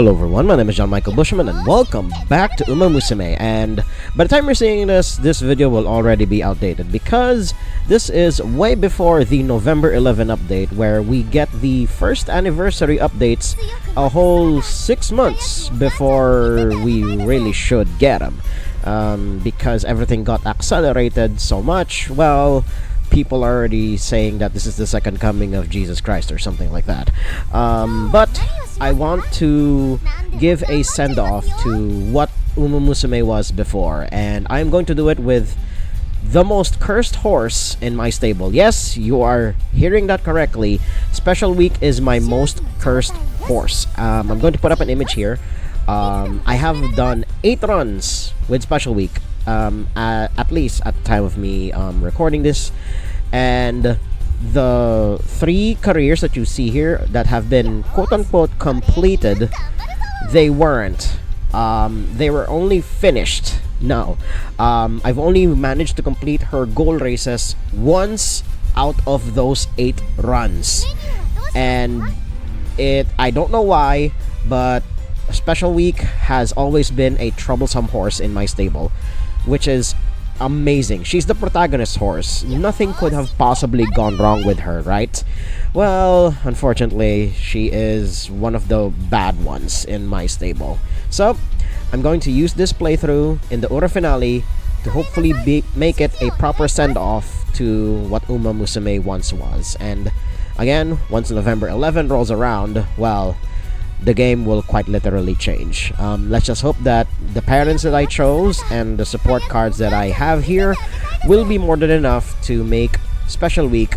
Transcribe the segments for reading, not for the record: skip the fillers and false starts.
Hello everyone, my name is John Michael Bushman and welcome back to Musume. And by the time you're seeing this video will already be outdated because this is way before the November 11 update where we get the first anniversary updates a whole 6 months before we really should get them. Because everything got accelerated so much, well, people are already saying that this is the second coming of Jesus Christ or something like that. But I want to give a send-off to what Musume was before, and I'm going to do it with the most cursed horse in my stable. Yes, you are hearing that correctly. Special Week is my most cursed horse. I'm going to put up an image here. I have done 8 runs with Special Week, at least at the time of me recording this, and the 3 careers that you see here that have been quote-unquote completed, they weren't. They were only finished. No, I've only managed to complete her goal races once out of those 8 runs, and I don't know why, but Special Week has always been a troublesome horse in my stable, which is amazing. She's the protagonist horse. Nothing could have possibly gone wrong with her, right? Well, unfortunately, she is one of the bad ones in my stable. So, I'm going to use this playthrough in the URA Finale to hopefully make it a proper send-off to what Musume once was. And again, once November 11 rolls around, well, the game will quite literally change. Let's just hope that the parents that I chose and the support cards that I have here will be more than enough to make Special Week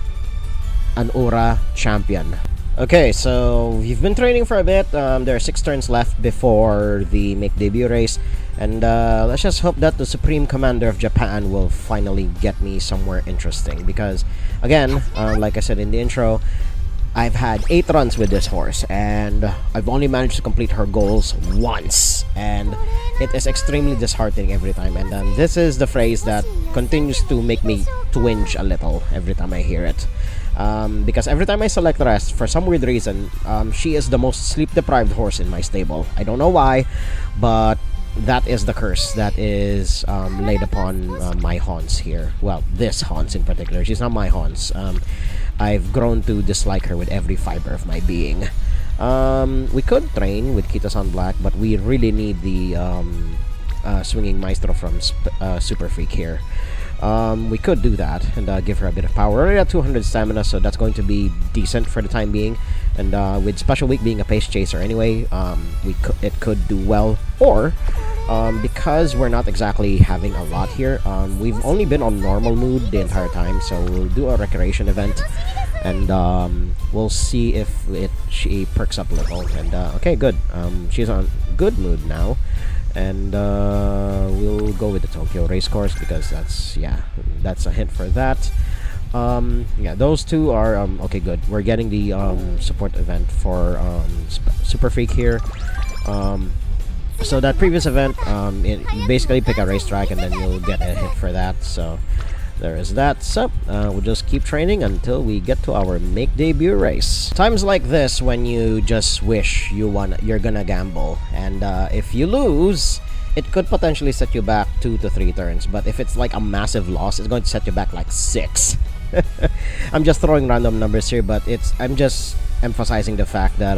an URA champion. Okay, so we've been training for a bit. There are 6 turns left before the make debut race, and let's just hope that the Supreme Commander of Japan will finally get me somewhere interesting, because again, like I said in the intro, I've had 8 runs with this horse, and I've only managed to complete her goals once, and it is extremely disheartening every time. And this is the phrase that continues to make me twinge a little every time I hear it, because every time I select rest, for some weird reason, she is the most sleep-deprived horse in my stable. I don't know why, but that is the curse that is laid upon my Hans here. Well, this Hans in particular. She's not my Hans. I've grown to dislike her with every fiber of my being. We could train with Kita-san Black, but we really need the swinging maestro from Super Freak here. We could do that and give her a bit of power. We're already at 200 stamina, so that's going to be decent for the time being. And with Special Week being a pace chaser anyway, it could do well. Or because we're not exactly having a lot here, we've only been on normal mood the entire time, so we'll do a recreation event, and we'll see if she perks up a little. And okay, good. She's on good mood now, and we'll go with the Tokyo race course because that's a hint for that. Yeah, those 2 are okay, good. We're getting the support event for Super Freak here. So that previous event, you basically pick a racetrack and then you'll get a hit for that. So there is that. So we'll just keep training until we get to our make debut race. Times like this when you just wish you're gonna gamble, and if you lose, it could potentially set you back 2 to 3 turns. But if it's like a massive loss, it's going to set you back like 6. I'm just throwing random numbers here, but I'm just emphasizing the fact that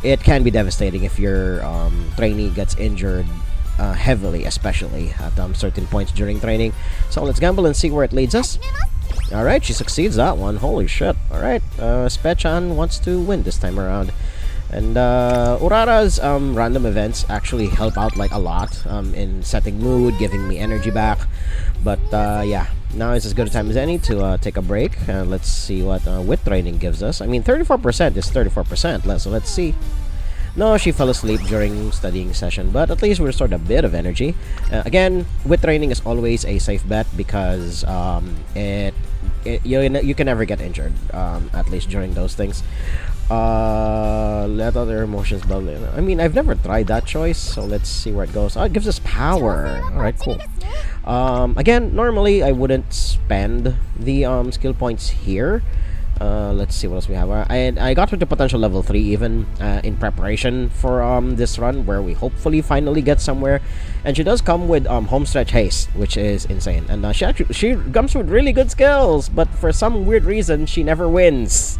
it can be devastating if your trainee gets injured heavily, especially at certain points during training. So let's gamble and see where it leads us. Alright, she succeeds that one. Holy shit. Alright, Spechan wants to win this time around. And Urara's random events actually help out like a lot in setting mood, giving me energy back. But yeah, now is as good a time as any to take a break. Let's see what wit training gives us. I mean, 34% is 34%. So let's see. No, she fell asleep during studying session, but at least we restored a bit of energy. Again, wit training is always a safe bet because you can never get injured, at least during those things. Let other emotions bubble in. I mean, I've never tried that choice, so let's see where it goes. Oh, it gives us power. Alright, cool. Again, normally I wouldn't spend the skill points here. Let's see what else we have. I got her to potential level 3 even in preparation for this run, where we hopefully finally get somewhere. And she does come with homestretch haste, which is insane. And she comes with really good skills, but for some weird reason she never wins.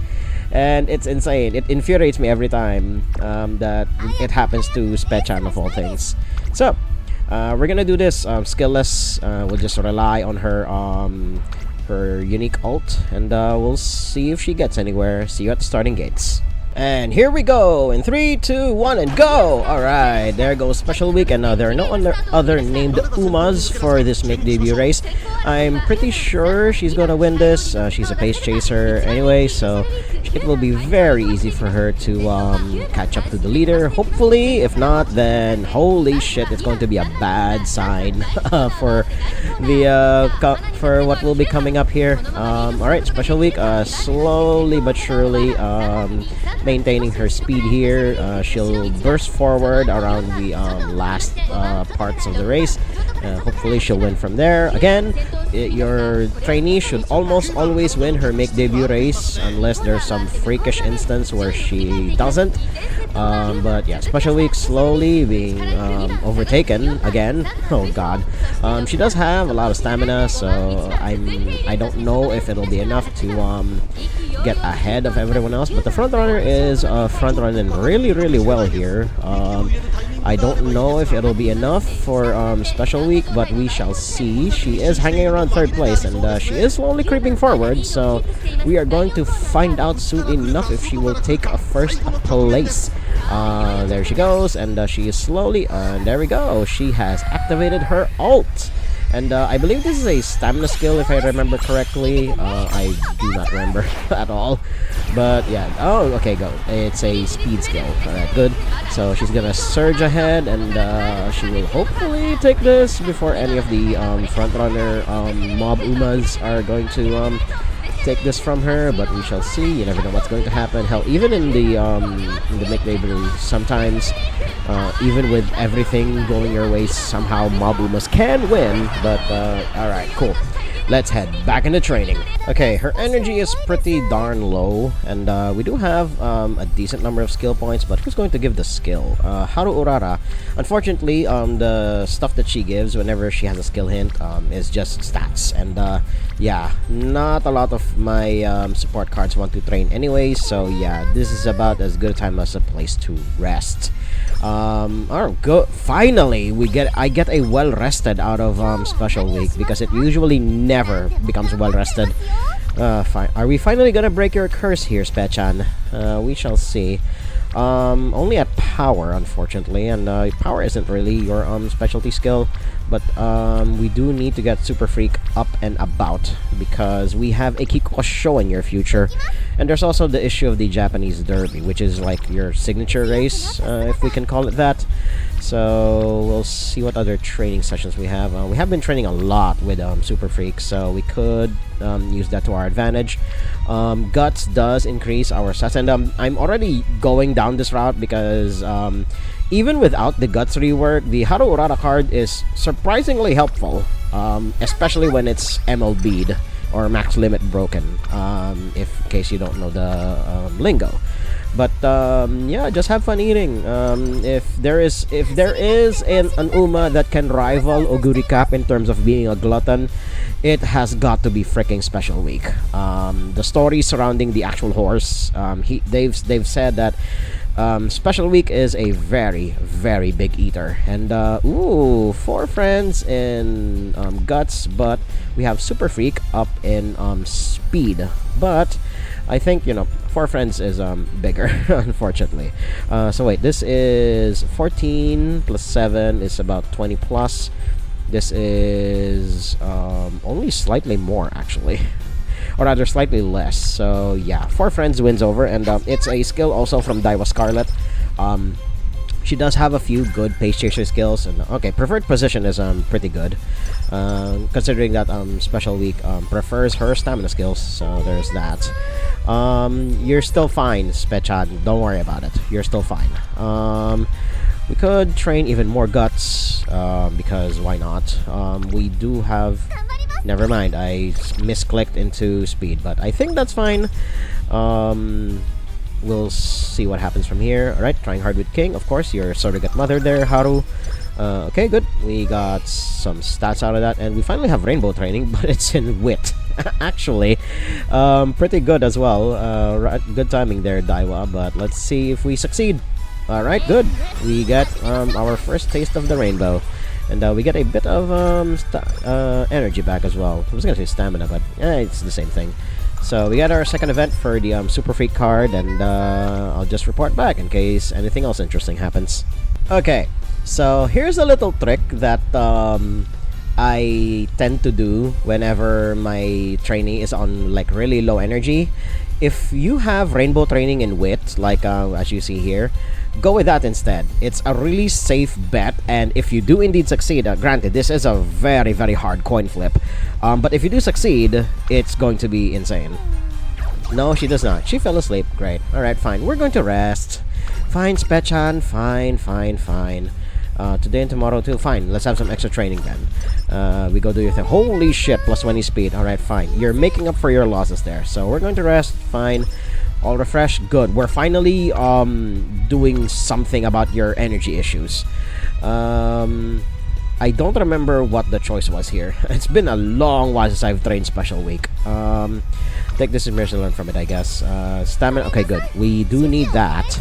And it's insane. It infuriates me every time that it happens to Spechan of all things. So we're gonna do this skillless. We'll just rely on her her unique ult, and we'll see if she gets anywhere. See you at the starting gates. And here we go in 3, 2, 1, and go! Alright, there goes special week, and there are no other named Umas for this make debut race. I'm pretty sure she's gonna win this. She's a pace chaser anyway, so it will be very easy for her to catch up to the leader. Hopefully, if not, then holy shit, it's going to be a bad sign for the for what will be coming up here. Alright, special week, slowly but surely maintaining her speed here. She'll burst forward around the last parts of the race. Hopefully she'll win from there. Again, your trainee should almost always win her make debut race unless there's some freakish instance where she doesn't. But yeah, special week slowly being overtaken again. Oh god. She does have a lot of stamina, so I don't know if it'll be enough to get ahead of everyone else, but the front runner is front running really well here. I don't know if it'll be enough for special week, but we shall see. She is hanging around third place, and she is slowly creeping forward, so we are going to find out soon enough if she will take a first place. There she goes, and she is slowly, and there we go. She has activated her ult. And I believe this is a stamina skill, if I remember correctly. I do not remember at all. But yeah, oh, okay, go. It's a speed skill. Alright, good. So she's gonna surge ahead, and she will hopefully take this before any of the frontrunner mob Umas are going to take this from her, but we shall see. You never know what's going to happen. Hell, even in the make debut, sometimes even with everything going your way, somehow mob Umas can win. But alright, cool. Let's head back into training. Okay, her energy is pretty darn low, and we do have a decent number of skill points, but who's going to give the skill? Haru Urara. Unfortunately, the stuff that she gives whenever she has a skill hint is just stats, and yeah, not a lot of my support cards want to train anyway, so yeah, this is about as good a time as a place to rest. Finally, I get a well rested out of special week, because it usually never becomes well rested. Are we finally gonna break your curse here, Spechan? We shall see. Only at power, unfortunately, and power isn't really your specialty skill, but we do need to get Super Freak up and about, because we have a Kikuka Sho in your future, and there's also the issue of the Japanese Derby, which is like your signature race, if we can call it that. So we'll see what other training sessions we have. We have been training a lot with Super Freak, so we could use that to our advantage. Guts does increase our stats, and I'm already going down this route because even without the Guts rework, the Haru Urara card is surprisingly helpful, especially when it's MLB'd or max limit broken, in case you don't know the lingo. But yeah, just have fun eating. If there is an Uma that can rival Oguri Cap in terms of being a glutton, it has got to be freaking special week. The story surrounding the actual horse, they've said that special week is a very big eater, and ooh, 4 friends in guts, but we have Super Freak up in speed. But I think, you know, 4 friends is bigger, unfortunately. So wait, this is 14 plus 7 is about 20 plus. This is only slightly more, actually. Or rather, slightly less. So yeah, 4 friends wins over, and it's a skill also from Daiwa Scarlet. She does have a few good pace chaser skills, and okay, preferred position is pretty good, considering that special week prefers her stamina skills. So there's that. You're still fine, Spechan. Don't worry about it. You're still fine. We could train even more guts, because why not? We do have never mind. I misclicked into speed, but I think that's fine. We'll see what happens from here. Alright, trying hard with King. Of course, your surrogate mother there, Haru. Okay, good. We got some stats out of that, and we finally have rainbow training, but it's in wit. Actually, pretty good as well. Good timing there, Daiwa, but let's see if we succeed. Alright, good. We get our first taste of the rainbow. And we get a bit of energy back as well. I was gonna say stamina, but it's the same thing. So we got our second event for the Super Freak card, and I'll just report back in case anything else interesting happens. Okay, so here's a little trick that I tend to do whenever my trainee is on like really low energy. If you have rainbow training in wit, like as you see here, go with that instead. It's a really safe bet, and if you do indeed succeed, granted this is a very hard coin flip, but if you do succeed, it's going to be insane. No, she does not. She fell asleep. Great. Alright, fine. We're going to rest. Fine, Spechan. Fine. Today and tomorrow too. Fine, let's have some extra training then. We go do your thing. Holy shit, plus 20 speed. Alright, fine. You're making up for your losses there. So we're going to rest. Fine. All refreshed. Good. We're finally doing something about your energy issues. I don't remember what the choice was here. It's been a long while since I've trained Special Week. Take this information to learn from it, I guess. Stamina. Okay, good. We do need that.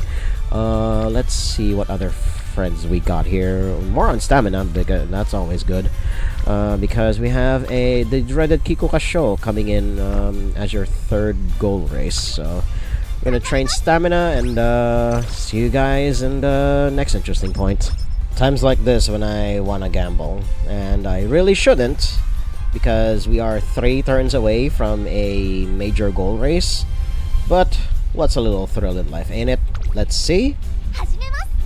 Let's see what other friends we got here. More on stamina, because that's always good. Because we have the dreaded Kikuka Sho coming in as your third goal race. So we're gonna train stamina, and see you guys in the next interesting point. Times like this when I wanna gamble, and I really shouldn't, because we are 3 turns away from a major goal race. But what's a little thrill in life, ain't it? Let's see.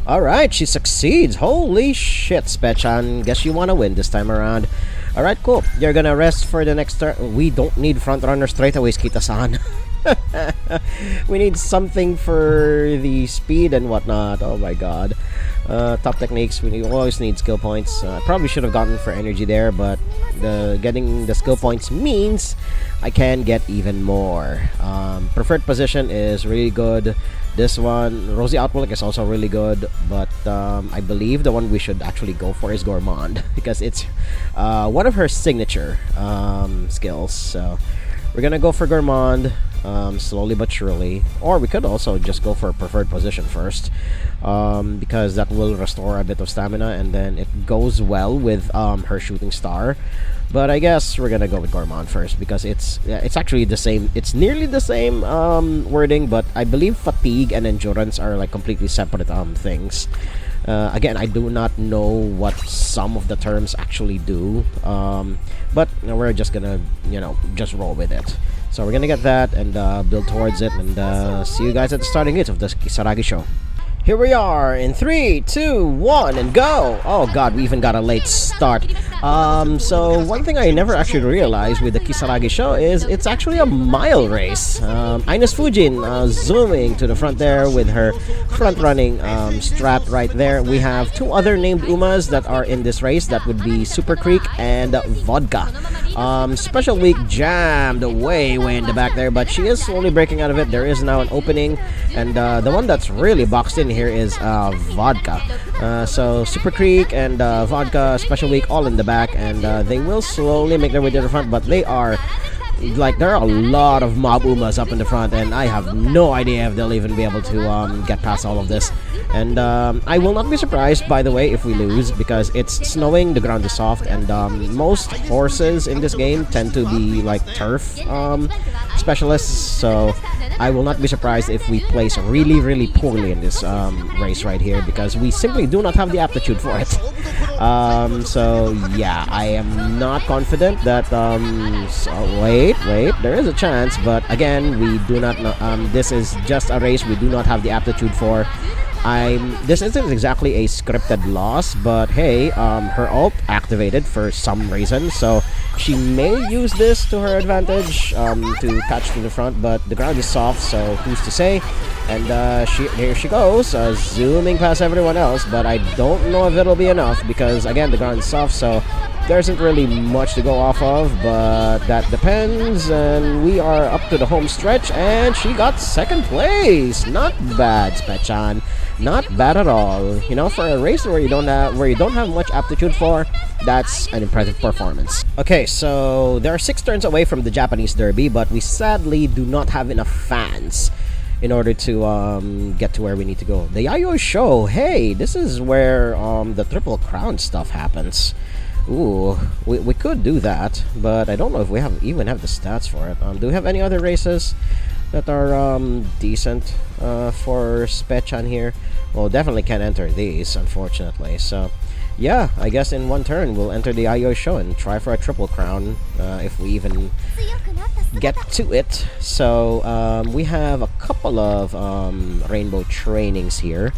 Alright, she succeeds. Holy shit, Spechan. Guess you wanna win this time around. Alright, cool. You're gonna rest for the next turn. We don't need front runner straightaways, Kita-san. We need something for the speed and whatnot. Oh my god. Top techniques, we always need skill points. I probably should have gotten for energy there, but getting the skill points means I can get even more. Preferred position is really good. This one, Rosy Outlook, is also really good, but I believe the one we should actually go for is Gourmand, because it's one of her signature skills. So we're gonna go for Gourmand, slowly but surely. Or we could also just go for preferred position first, because that will restore a bit of stamina, and then it goes well with her shooting star. But I guess we're gonna go with Gourmand first, because it's actually the same. It's nearly the same wording, but I believe fatigue and endurance are like completely separate things. Again, I do not know what some of the terms actually do, but we're just gonna, just roll with it. So we're gonna get that and build towards it, and see you guys at the starting gate of the Kisaragi Sho. Here we are in 3, 2, 1, and go! Oh god, we even got a late start. So one thing I never actually realized with the Kisaragi Sho is it's actually a mile race. Ines Fujin zooming to the front there with her front-running strat right there. We have 2 other named Umas that are in this race. That would be Super Creek and Vodka. Special Week jammed way in the back there, but she is slowly breaking out of it. There is now an opening, and the one that's really boxed in here is Vodka. So Super Creek and Vodka, Special Week, all in the back, and they will slowly make their way to the front, but they are like, there are a lot of mob Umas up in the front, and I have no idea if they'll even be able to get past all of this. And I will not be surprised, by the way, if we lose, because it's snowing, the ground is soft, and most horses in this game tend to be like turf specialists, so I will not be surprised if we place really poorly in this race right here, because we simply do not have the aptitude for it. So yeah, I am not confident that wait, there is a chance, but again, we do not know. This is just a race we do not have the aptitude for. This isn't exactly a scripted loss, but hey, her ult activated for some reason, so she may use this to her advantage to catch to the front, but the ground is soft, so who's to say? And here she goes, zooming past everyone else, but I don't know if it'll be enough, because again, the ground is soft, so there isn't really much to go off of, but that depends. And we are up to the home stretch, and she got second place. Not bad, Spechan. Not bad at all. You know, for a race where you don't have much aptitude for, that's an impressive performance. Okay, so there are 6 turns away from the Japanese Derby, but we sadly do not have enough fans in order to get to where we need to go. The Yayoi Sho. Hey, this is where the Triple Crown stuff happens. Ooh, we could do that, but I don't know if we even have the stats for it. Do we have any other races that are decent for Spechan here? Well, definitely can't enter these, unfortunately. So yeah, I guess in one turn we'll enter the Yayoi Sho and try for a Triple Crown if we even get to it. So we have a couple of rainbow trainings here.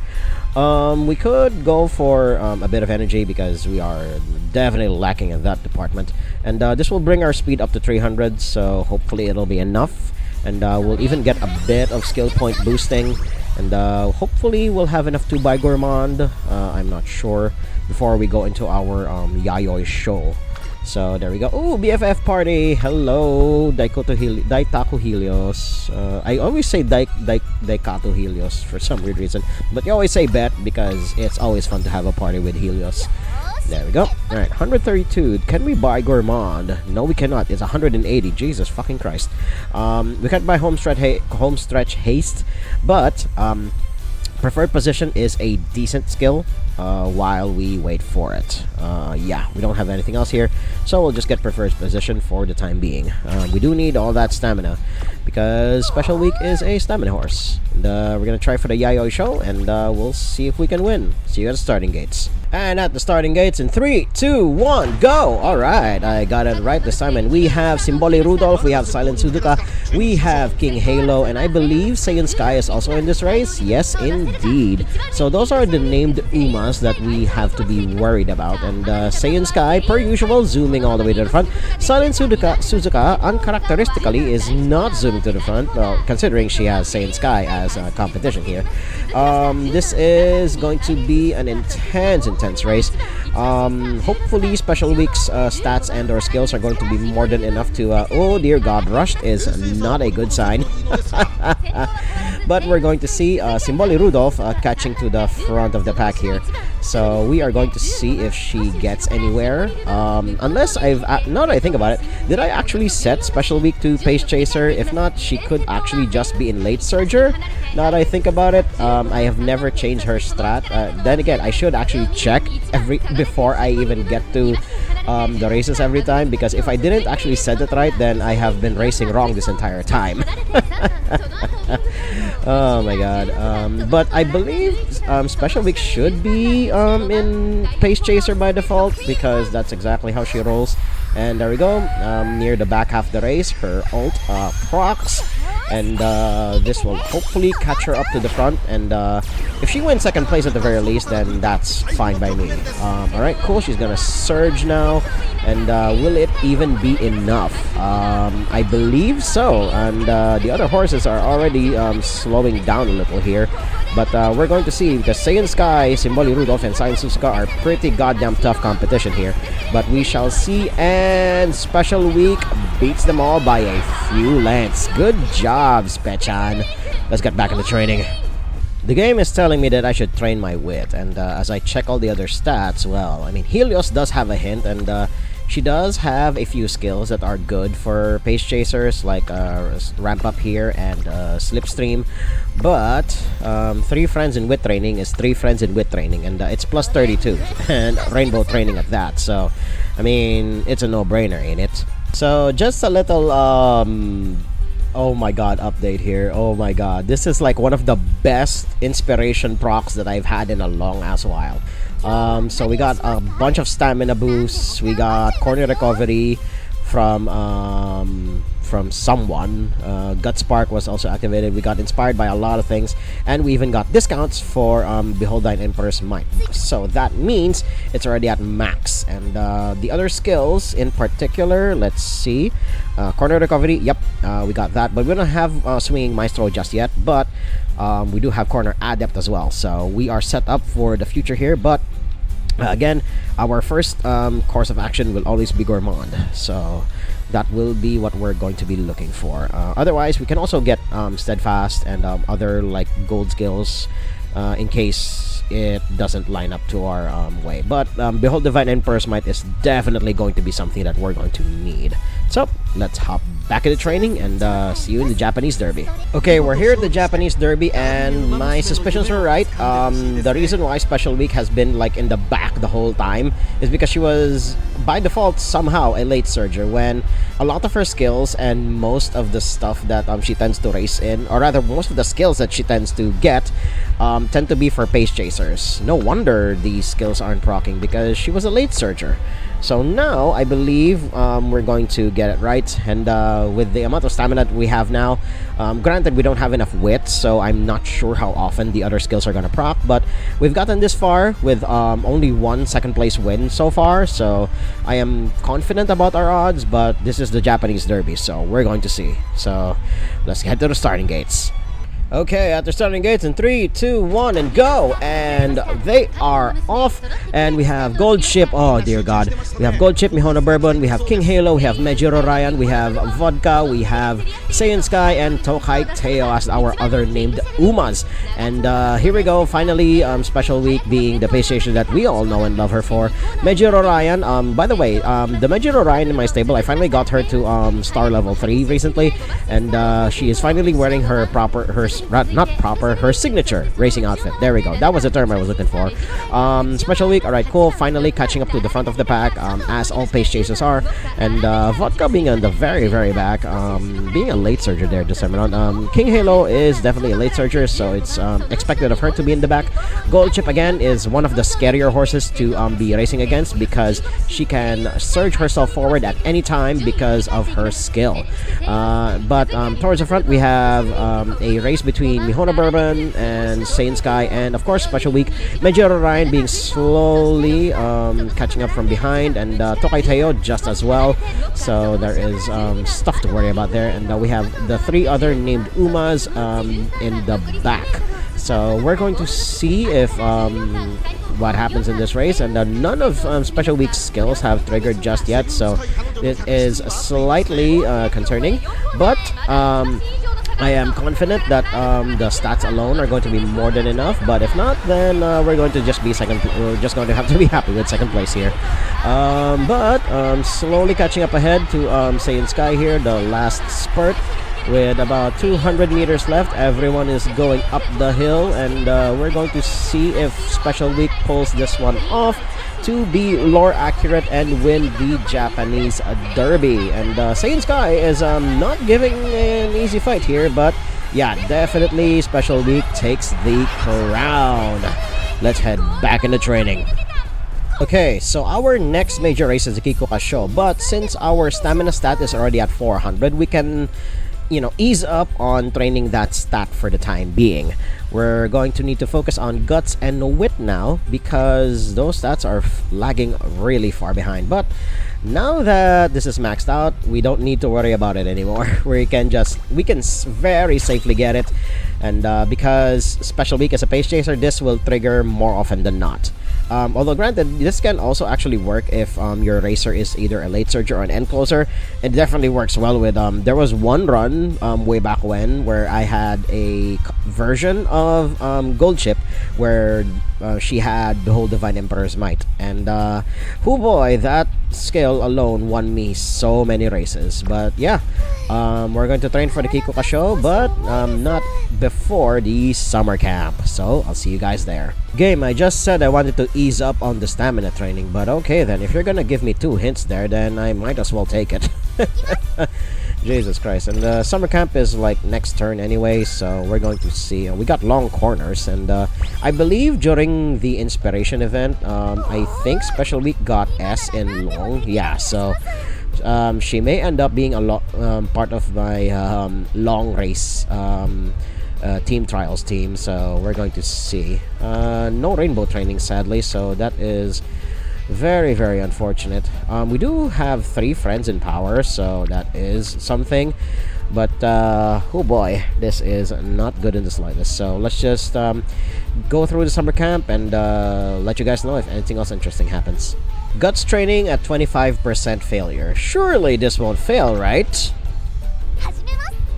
We could go for a bit of energy because we are definitely lacking in that department, and this will bring our speed up to 300, so hopefully it'll be enough, and we'll even get a bit of skill point boosting, and hopefully we'll have enough to buy Gourmand. I'm not sure, before we go into our Yayoi Sho. So there we go. Oh, BFF party. Hello, Daitaku Helios. I always say Daikato Helios for some weird reason, but you always say Bet because it's always fun to have a party with Helios. There we go. All right, 132. Can we buy Gourmand? No, we cannot. It's 180. Jesus fucking Christ. We can't buy home stretch haste, but preferred position is a decent skill while we wait for it. Yeah, we don't have anything else here, so we'll just get preferred position for the time being. We do need all that stamina because Special Week is a stamina horse. And, we're gonna try for the Yayoi Sho, and we'll see if we can win. See you at the starting gates. And at the starting gates in 3, 2, 1, go! Alright, I got it right this time. And we have Symboli Rudolph, we have Silent Suzuka, we have King Halo, and I believe Saiyan Sky is also in this race. Yes, indeed. So those are the named Umas that we have to be worried about. And Saiyan Sky, per usual, zooming all the way to the front. Silent Suzuka, uncharacteristically, is not zooming to the front, well, considering she has Saiyan Sky as a competition here. This is going to be an intense race. Hopefully Special Week's stats and or skills are going to be more than enough to oh dear god, rushed is not a good sign. But we're going to see Symboli Rudolph catching to the front of the pack here. So we are going to see if she gets anywhere. Unless now that I think about it, did I actually set Special Week to Pace Chaser? If not, she could actually just be in Late Surger. Now that I think about it, I have never changed her strat. Then again, I should actually check before I even get to the races every time, because if I didn't actually set it right, then I have been racing wrong this entire time. Oh my god. But I believe Special Week should be in Pace Chaser by default, because that's exactly how she rolls. And there we go, near the back half of the race, her ult procs, and this will hopefully catch her up to the front, and if she wins second place at the very least, then that's fine by me. Alright, cool, she's gonna surge now, and will it even be enough? I believe so, and the other horses are already slowing down a little here, but we're going to see, because Saiyan Sky, Symboli Rudolph, and Silent Suzuka are pretty goddamn tough competition here, but we shall see. And Special Week beats them all by a few lengths. Good job, Spechan. Let's get back into training. The game is telling me that I should train my wit, and as I check all the other stats, well, I mean, Helios does have a hint, and she does have a few skills that are good for Pace Chasers, like Ramp Up here and Slipstream. But 3 friends in wit training is 3 friends in wit training, and it's plus 32, and rainbow training at that. So, I mean, it's a no-brainer, ain't it? So, just a little, oh my god, update here. Oh my god, this is like one of the best inspiration procs that I've had in a long-ass while. So we got a bunch of stamina boosts, we got corner recovery from someone, Gut Spark was also activated, we got inspired by a lot of things, and we even got discounts for Behold Thine Emperor's Might. So that means it's already at max, and the other skills in particular, let's see, corner recovery, yep, we got that, but we don't have Swinging Maestro just yet, but we do have corner adept as well, so we are set up for the future here. But Again, our first course of action will always be gourmand, so that will be what we're going to be looking for. Otherwise, we can also get steadfast and other like gold skills in case it doesn't line up to our way. But Behold Divine Emperor's Might is definitely going to be something that we're going to need. So let's hop back into training and see you in the Japanese Derby. Okay, we're here at the Japanese Derby, and my suspicions were right. The reason why Special Week has been like in the back the whole time is because she was by default somehow a late surger, when a lot of her skills and most of the stuff that she tends to race in, or rather most of the skills that she tends to get, tend to be for pace chasers. No wonder these skills aren't proccing, because she was a late surger. So now I believe we're going to get it right, and with the amount of stamina that we have now, granted we don't have enough wit, so I'm not sure how often the other skills are gonna proc, but we've gotten this far with only one second place win so far, so I am confident about our odds. But this is the Japanese Derby, so we're going to see. So let's head to the starting gates. Okay, at the starting gates in 3, 2, 1, and go! And they are off, and we have Gold Chip. Oh dear God, we have Gold Chip, Mihona Bourbon, we have King Halo, we have Mejiro Ryan, we have Vodka, we have Saiyan Sky, and Tokai Teo as our other named Umas. And here we go, finally, Special Week being the pace station that we all know and love her for. Mejiro Ryan, by the way, the Mejiro Ryan in my stable, I finally got her to star level 3 recently, and she is finally wearing her her signature racing outfit. There we go, that was the term I was looking for. Special Week, alright, cool, finally catching up to the front of the pack, as all pace chasers are, and Vodka being on the very back, being a late surger there this time around. King Halo is definitely a late surger, so it's expected of her to be in the back. Gold Chip again is one of the scarier horses to be racing against, because she can surge herself forward at any time because of her skill. But towards the front we have a race between Mihona Bourbon and Saiyan Sky, and of course Special Week, Mejiro Ryan being slowly catching up from behind, and Tokai Teo just as well, so there is stuff to worry about there. And we have the 3 other named Umas in the back, so we're going to see if what happens in this race. And none of Special Week's skills have triggered just yet, so it is slightly concerning, but I am confident that the stats alone are going to be more than enough. But if not, then we're going to just be we're just going to have to be happy with second place here. But slowly catching up ahead to Saiyan Sky here, the last spurt. With about 200 meters left, everyone is going up the hill, and we're going to see if Special Week pulls this one off to be lore accurate and win the Japanese Derby. And Saiyan Sky is not giving an easy fight here, but yeah, definitely Special Week takes the crown. Let's head back into training. Okay, so our next major race is the Kikuka Sho, but since our stamina stat is already at 400, we can, you know, ease up on training that stat for the time being. We're going to need to focus on guts and wit now, because those stats are lagging really far behind. But now that this is maxed out, we don't need to worry about it anymore. We can very safely get it, and because Special Week is a pace chaser, this will trigger more often than not. Although granted, this can also actually work if your racer is either a late surger or an end closer. It definitely works well with there was one run way back when where I had a version of Gold Chip where she had Behold Divine Emperor's Might, and oh boy, that skill alone won me so many races. But yeah, we're going to train for the Kikuka Sho, but not before the summer camp, so I'll see you guys there. Game, I just said I wanted to ease up on the stamina training, but okay then, if you're gonna give me 2 hints there, then I might as well take it. Jesus Christ. And the summer camp is like next turn anyway, so we're going to see. We got long corners, and I believe during the inspiration event, I think Special Week got S in long. Yeah, so she may end up being a part of my long race team trials team, so we're going to see. No rainbow training sadly, so that is very unfortunate. We do have 3 friends in power, so that is something, but oh boy, this is not good in the slightest. So let's just go through the summer camp and let you guys know if anything else interesting happens. Guts training at 25% failure. Surely this won't fail, right?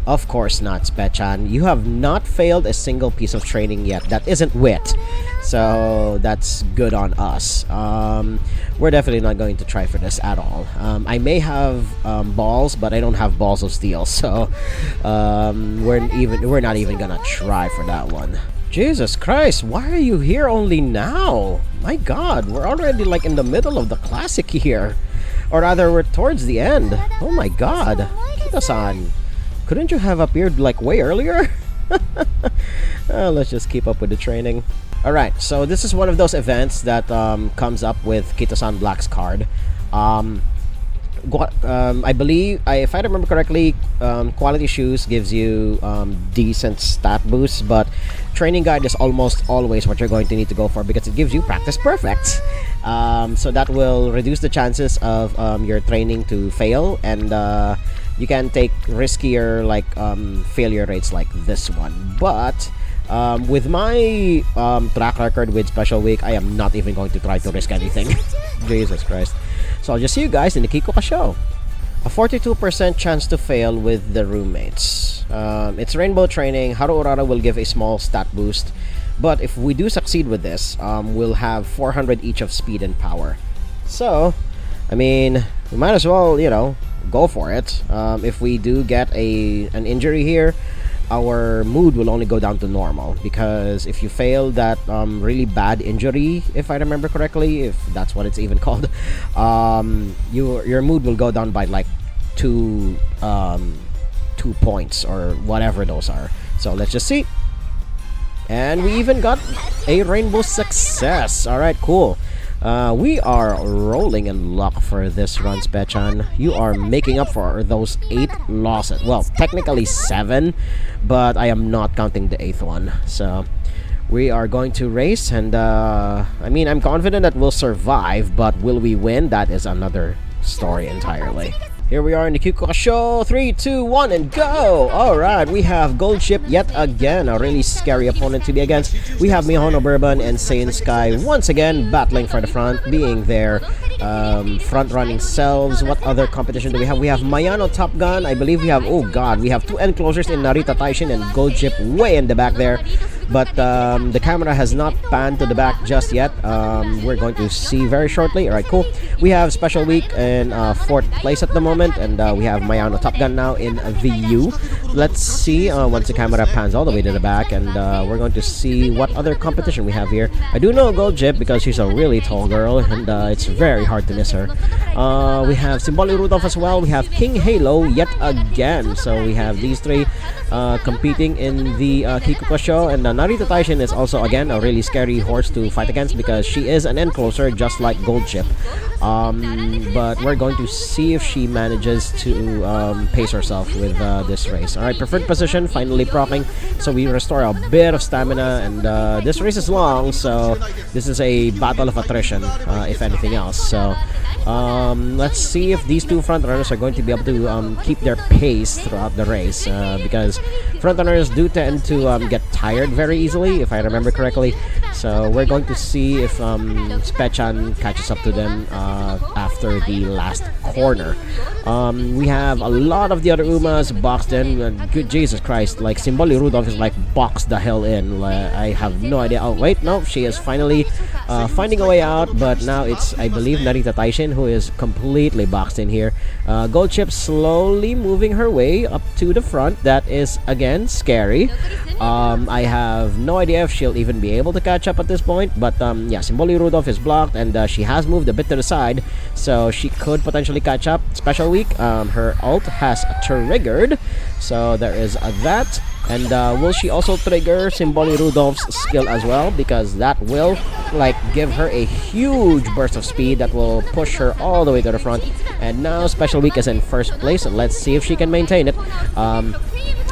Of course not, Spechan. You have not failed a single piece of training yet. That isn't wit. So that's good on us. We're definitely not going to try for this at all. I may have balls, but I don't have balls of steel. So we're not even gonna try for that one. Jesus Christ, why are you here only now? My God, we're already like in the middle of the classic here. Or rather, we're towards the end. Oh my God. Kita-san, couldn't you have appeared like way earlier? Let's just keep up with the training. Alright, so this is one of those events that comes up with Kita-san Black's card. I believe, if I remember correctly, quality shoes gives you decent stat boosts, but training guide is almost always what you're going to need to go for because it gives you practice perfect. So that will reduce the chances of your training to fail, and you can take riskier like failure rates like this one. But with my track record with Special Week, I am not even going to try to risk anything. Jesus Christ. So I'll just see you guys in the Kikuka Sho. A 42% chance to fail with the roommates. It's rainbow training. Haru Urara will give a small stat boost. But if we do succeed with this, we'll have 400 each of speed and power. So, I mean, we might as well, you know, go for it. If we do get an injury here, our mood will only go down to normal, because if you fail that really bad injury, if I remember correctly, if that's what it's even called, your mood will go down by like 2 points or whatever those are. So let's just see. And we even got a rainbow success. Alright, cool. We are rolling in luck for this run, Spechan. You are making up for those 8 losses. Well, technically 7, but I am not counting the 8th one. So we are going to race, and I mean, I'm confident that we'll survive, but will we win? That is another story entirely. Here we are in the Kikuka Sho. 3, 2, 1, and go! Alright, we have Gold Ship yet again, a really scary opponent to be against. We have Mihono Bourbon and Saiyan Sky once again battling for the front, being their front-running selves. What other competition do we have? We have Mayano Top Gun. I believe we have, oh god, we have 2 enclosures in Narita Taishin and Gold Ship way in the back there. But the camera has not panned to the back just yet. We're going to see very shortly. Alright, cool. We have Special Week in 4th place at the moment, and we have Mayano Top Gun now in VU. Let's see once the camera pans all the way to the back, and we're going to see what other competition we have here. I do know Gold Ship because she's a really tall girl, and it's very hard to miss her. We have Symboli Rudolph as well. We have King Halo yet again. So we have these 3 competing in the Kikuka Sho, and Narita Taishin is also again a really scary horse to fight against because she is an encloser just like Gold Ship. But we're going to see if she manages to pace herself with this race. Alright, preferred position, finally proccing, so we restore a bit of stamina, and this race is long, so this is a battle of attrition, if anything else. So let's see if these 2 front runners are going to be able to keep their pace throughout the race, because front runners do tend to get tired very easily, if I remember correctly. So we're going to see if Spechan catches up to them after the last corner. We have a lot of the other Umas boxed in. Good Jesus Christ, like Symboli Rudolph is like boxed the hell in. I have no idea. Oh wait, no, she is finally finding a way out, but now it's, I believe, Narita Taishin who is completely boxed in here. Gold Ship slowly moving her way up to the front. That is again scary. I have no idea if she'll even be able to catch up at this point, but yeah, Symboli Rudolph is blocked, and she has moved a bit to the side, so she could potentially catch up. Special Week, her ult has triggered, so there is that. And will she also trigger Symboli Rudolph's skill as well, because that will like give her a huge burst of speed that will push her all the way to the front. And now Special Week is in 1st place, and let's see if she can maintain it.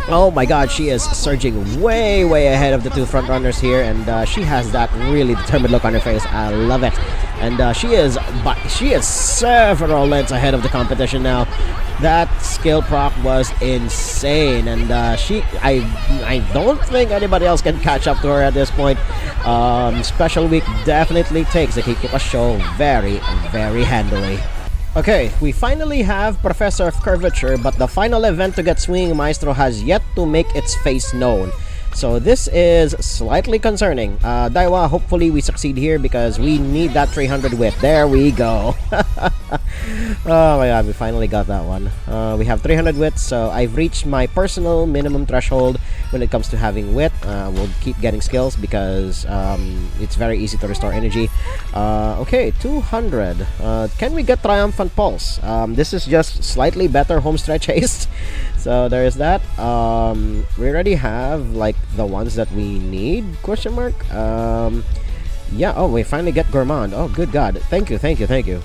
Oh my god, she is surging way ahead of the 2 front runners here, and she has that really determined look on her face. I love it. and she is several lengths ahead of the competition now. That skill proc was insane, and I don't think anybody else can catch up to her at this point. Special week definitely takes the Kikuka Sho very, very handily. Okay, we finally have Professor of Curvature, but the final event to get Swinging Maestro has yet to make its face known. So this is slightly concerning. Daiwa, hopefully we succeed here because we need that 300 wit. There we go. Oh my god, we finally got that one. We have 300 wit, so I've reached my personal minimum threshold when it comes to having wit. We'll keep getting skills because it's very easy to restore energy. Okay, 200. Can we get Triumphant Pulse? This is just slightly better home stretch haste. So there is that. We already have like the ones that we need, question mark. Yeah, oh, we finally get Gourmand. Oh, good god. Thank you.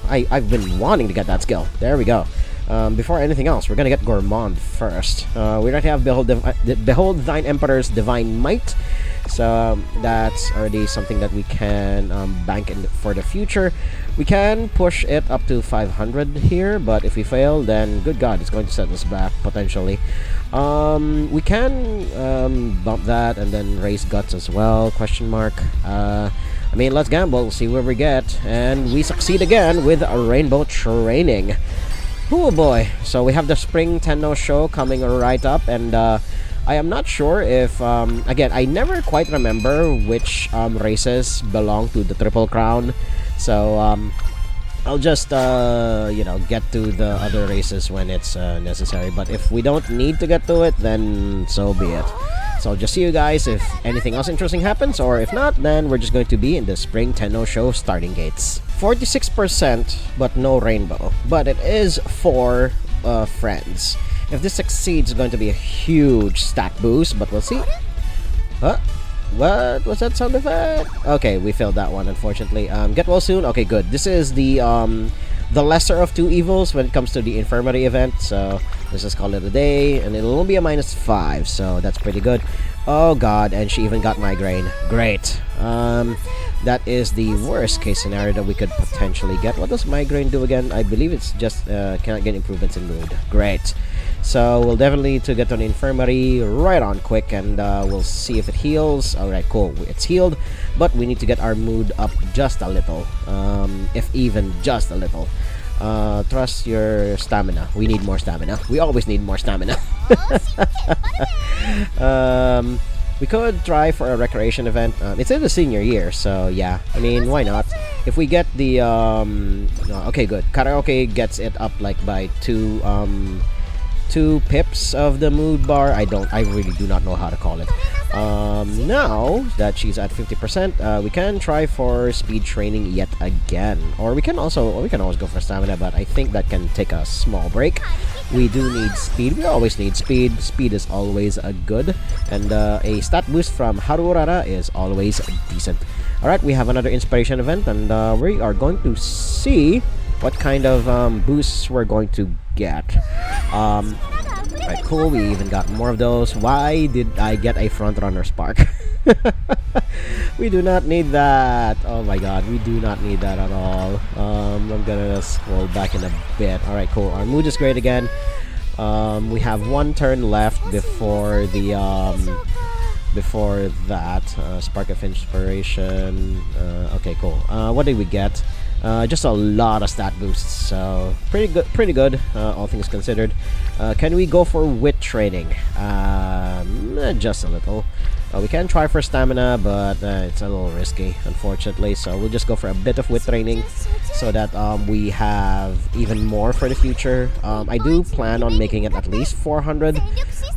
I've been wanting to get that skill. There we go. Before anything else, we're gonna get Gourmand first. We already have Behold Thine Emperor's Divine Might. So that's already something that we can bank in for the future. We can push it up to 500 here, but if we fail, then good god, it's going to set us back potentially. We can bump that and then raise guts as well, question mark. I mean, let's gamble, see where we get, and we succeed again with a rainbow training. Oh boy, so we have the spring Tenno Sho coming right up, and I am not sure if, again, I never quite remember which races belong to the Triple Crown, so I'll just, you know, get to the other races when it's necessary, but if we don't need to get to it, then so be it. So I'll just see you guys if anything else interesting happens, or if not, then we're just going to be in the spring Tenno Sho starting gates. 46%, but no rainbow, but it is for friends. If this succeeds, it's going to be a huge stat boost, but we'll see. Huh? What was that sound effect? Okay, we failed that one, unfortunately. Get well soon. Okay, good. This is the lesser of two evils when it comes to the infirmary event. So let's just call it a day, and it'll only be a -5. So that's pretty good. Oh god, and she even got migraine. Great. That is the worst case scenario that we could potentially get. What does migraine do again? I believe it's just cannot get improvements in mood. Great. So we'll definitely need to get to an infirmary right on quick, and we'll see if it heals. Alright, cool. It's healed, but we need to get our mood up just a little. If even just a little. Trust your stamina. We need more stamina. We always need more stamina. We could try for a recreation event. It's in the senior year, so yeah. I mean, why not? If we get the okay, good. Karaoke gets it up like by 2 pips of the mood bar. I really do not know how to call it. Now that she's at 50%, we can try for speed training yet again, or we can always go for stamina, but I think that can take a small break. We do need speed. We always need speed. Speed is always a good, and a stat boost from Harurara is always decent. Alright, we have another inspiration event, and we are going to see what kind of boosts we're going to get. Alright, cool. We even got more of those. Why did I get a front runner spark? We do not need that. Oh my god, we do not need that at all. I'm gonna scroll back in a bit. Alright, cool. Our mood is great again. We have 1 turn left before the before that. Spark of inspiration. Okay, cool. What did we get? Just a lot of stat boosts, so pretty good, all things considered. Can we go for wit training? Just a little. We can try for stamina, but it's a little risky, unfortunately, so we'll just go for a bit of wit training so that we have even more for the future. I do plan on making it at least 400,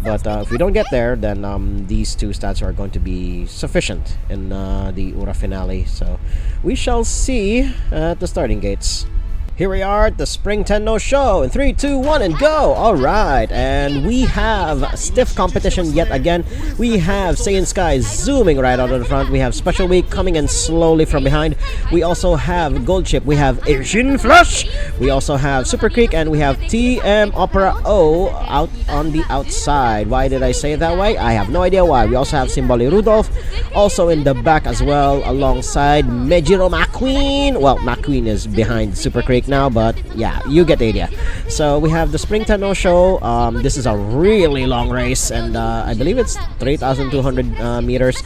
but if we don't get there, then these 2 stats are going to be sufficient in the URA Finale, so we shall see at the starting gates. Here we are at the Spring Tenno Sho in 3, 2, 1 and go! Alright, and we have stiff competition yet again. We have Saiyan Sky zooming right out of the front. We have Special Week coming in slowly from behind. We also have Gold Chip. We have Asian Flush. We also have Super Creek, and we have TM Opera O out on the outside. Why did I say it that way? I have no idea why. We also have Simboli Rudolph also in the back as well, alongside Mejiro McQueen. Well, McQueen is behind Super Creek now, but yeah, you get the idea. So we have the Spring Tenno Sho. This is a really long race, and I believe it's 3,200 meters.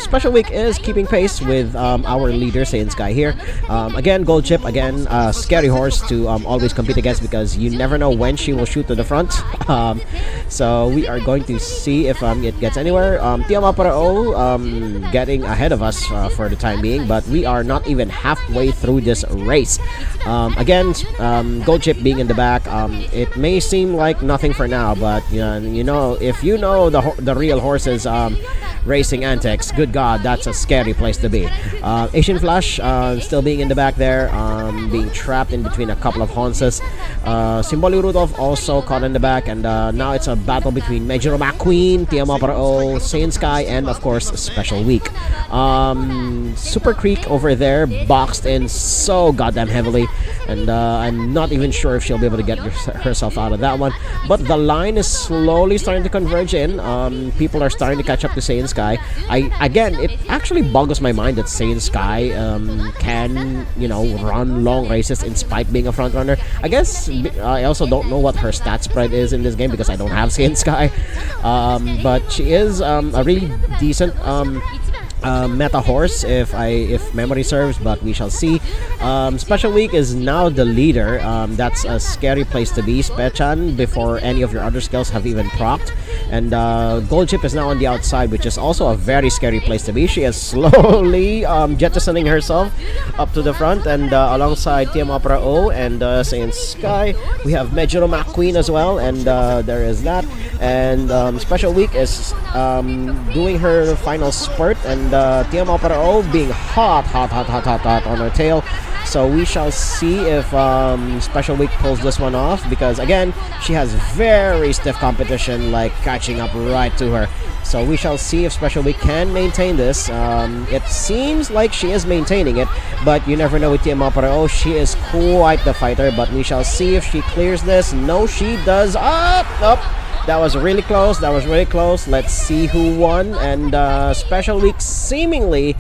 Special Week is keeping pace with our leader Saiyan Sky here. Again, Gold Chip, again, scary horse to always compete against, because you never know when she will shoot to the front. So we are going to see if it gets anywhere. Tiama Parao getting ahead of us for the time being, but we are not even halfway through this race. Again, Gold Chip being in the back, it may seem like nothing for now, but you know, if you know the real horses racing antics, good God, that's a scary place to be. Asian Flash still being in the back there, being trapped in between a couple of honses. Simboli Rudolph also caught in the back, and now it's a battle between Mejiro McQueen, Tiama Parao, Saiyan Sky, and of course Special Week. Super Creek over there boxed in so goddamn heavily, and I'm not even sure if she'll be able to get herself out of that one. But the line is slowly starting to converge in. People are starting to catch up to Saiyan Sky. Again, it actually boggles my mind that Saiyan Sky can, run long races in spite being a front runner. I guess I also don't know what her stat spread is in this game, because I don't have Saiyan Sky. But she is a really decent meta horse, if memory serves, but we shall see. Special Week is now the leader. That's a scary place to be, Spechan, before any of your other skills have even procced. And Gold Chip is now on the outside, which is also a very scary place to be. She is slowly jettisoning herself up to the front, and alongside TM Opera O and Saiyan Sky, we have Mejiro McQueen as well, and there is that. And Special Week is doing her final spurt, and TM Opera O being hot on her tail. So we shall see if Special Week pulls this one off, because again, she has very stiff competition, like catching up right to her. So we shall see if Special Week can maintain this. It seems like she is maintaining it, but you never know with TM Opera. Oh, she is quite the fighter, but we shall see if she clears this. No, she does. That was really close. Let's see who won. And Special Week seemingly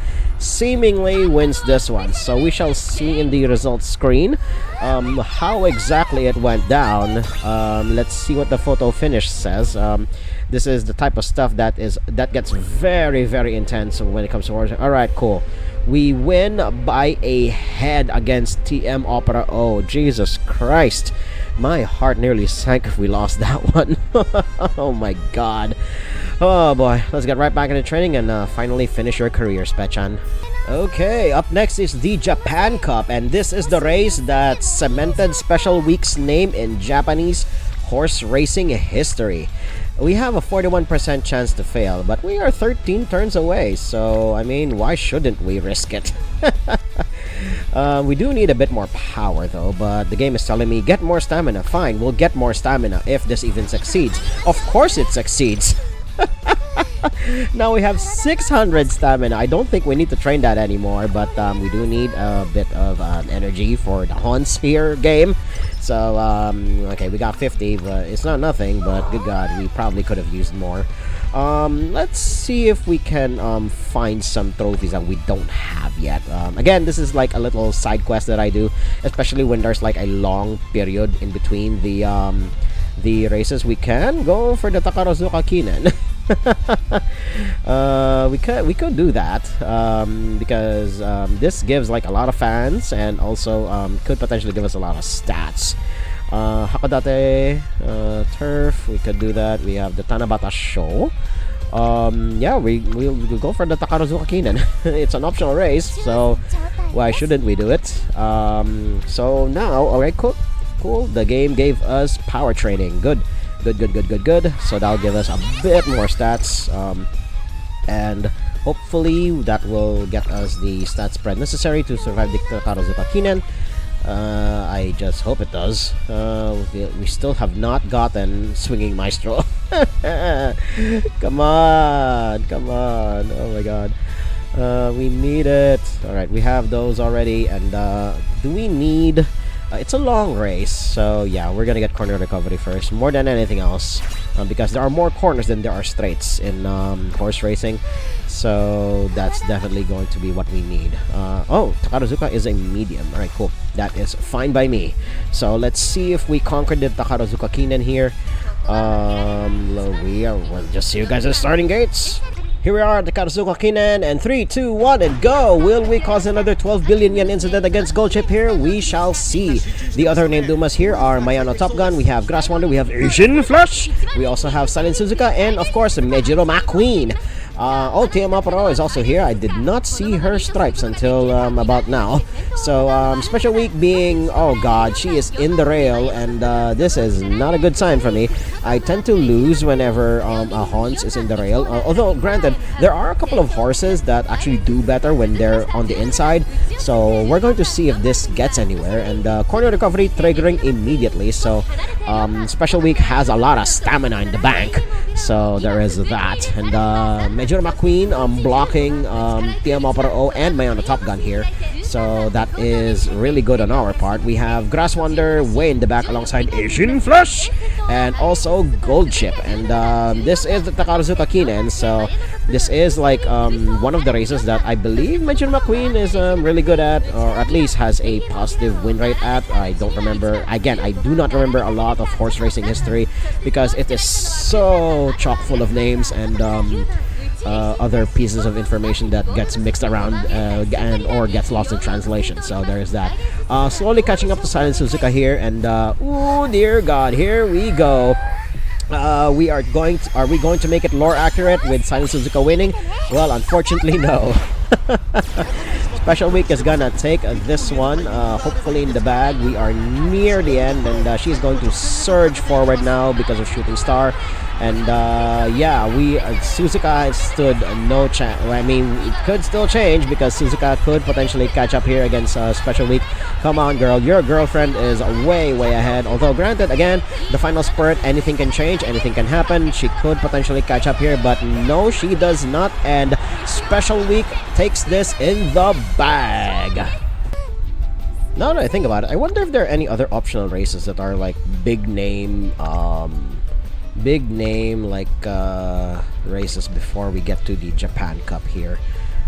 wins this one. So we shall see in the results screen how exactly it went down. Let's see what the photo finish says. This is the type of stuff that gets very, very intense when it comes to horse. Alright, cool. We win by a head against TM Opera. Oh, Jesus Christ. My heart nearly sank if we lost that one. Oh my God. Oh boy, let's get right back into training and finally finish your career, Spechan. Okay, up next is the Japan Cup, and this is the race that cemented Special Week's name in Japanese horse racing history. We have a 41% chance to fail, but we are 13 turns away, so I mean, why shouldn't we risk it? We do need a bit more power though, but the game is telling me get more stamina. Fine, we'll get more stamina if this even succeeds. Of course it succeeds. Now we have 600 stamina. I don't think we need to train that anymore, but we do need a bit of energy for the Hans here game. So okay, we got 50, but it's not nothing, but good God, we probably could have used more. Let's see if we can find some trophies that we don't have yet. Again, this is like a little side quest that I do, especially when there's like a long period in between the races. We can go for the Takarazuka Kinen. We could do that because this gives like a lot of fans, and also could potentially give us a lot of stats. Hakodate turf, we could do that. We have the Tanabata Sho. Yeah, we'll go for the Takarazuka Kinen. It's an optional race, so why shouldn't we do it? So now, alright, cool. The game gave us power training. Good. So that'll give us a bit more stats, and hopefully that will get us the stat spread necessary to survive the Takarazuka Kinen. I just hope it does. We still have not gotten Swinging Maestro. Come on, come on. Oh my god. We need it. Alright, we have those already. And do we need... it's a long race, so yeah, we're gonna get corner recovery first, more than anything else, because there are more corners than there are straights in horse racing, so that's definitely going to be what we need. Oh, Takaruzuka is a medium. Alright, cool. That is fine by me. So let's see if we conquered the Takaruzuka Kinen here. We'll just see you guys at the starting gates. Here we are at the Kikuka Kinen, and 3, 2, 1, and go! Will we cause another 12 billion yen incident against Gold Chip here? We shall see. The other named Dumas here are Mayano Top Gun, we have Grass Wonder, we have Asian Flush, we also have Silent Suzuka, and of course, Mejiro McQueen. Oh, Tiyama Pro is also here. I did not see her stripes until about now. So, special week being, oh god, she is in the rail, and this is not a good sign for me. I tend to lose whenever a Hans is in the rail. Although, granted, there are a couple of horses that actually do better when they're on the inside. So, we're going to see if this gets anywhere. And corner recovery triggering immediately. So, special week has a lot of stamina in the bank. So, there is that. And Mejiro McQueen blocking Tiyama Pro and Mayano Top Gun here. So that is really good on our part. We have Grass Wonder way in the back alongside Asian Flush and also Gold Chip. And this is the Takaruzuka Kinen. So this is like one of the races that I believe Mejiro McQueen is really good at, or at least has a positive win rate at. I don't remember. Again, I do not remember a lot of horse racing history because it is so chock full of names and other pieces of information that gets mixed around and or gets lost in translation. So there's that. Slowly catching up to Silent Suzuka here, and oh dear God, here we go. Are we going to make it lore accurate with Silent Suzuka winning? Well, unfortunately, no. Special week is gonna take this one, hopefully in the bag. We are near the end, and she's going to surge forward now because of Shooting Star. And yeah, Suzuka stood no chance. I mean, it could still change because Suzuka could potentially catch up here against Special Week. Come on, girl, your girlfriend is way ahead. Although, granted, again, the final spurt, anything can change, anything can happen. She could potentially catch up here, but no, she does not. And Special Week takes this in the bag. Now that I think about it, I wonder if there are any other optional races that are like big name races before we get to the Japan Cup here.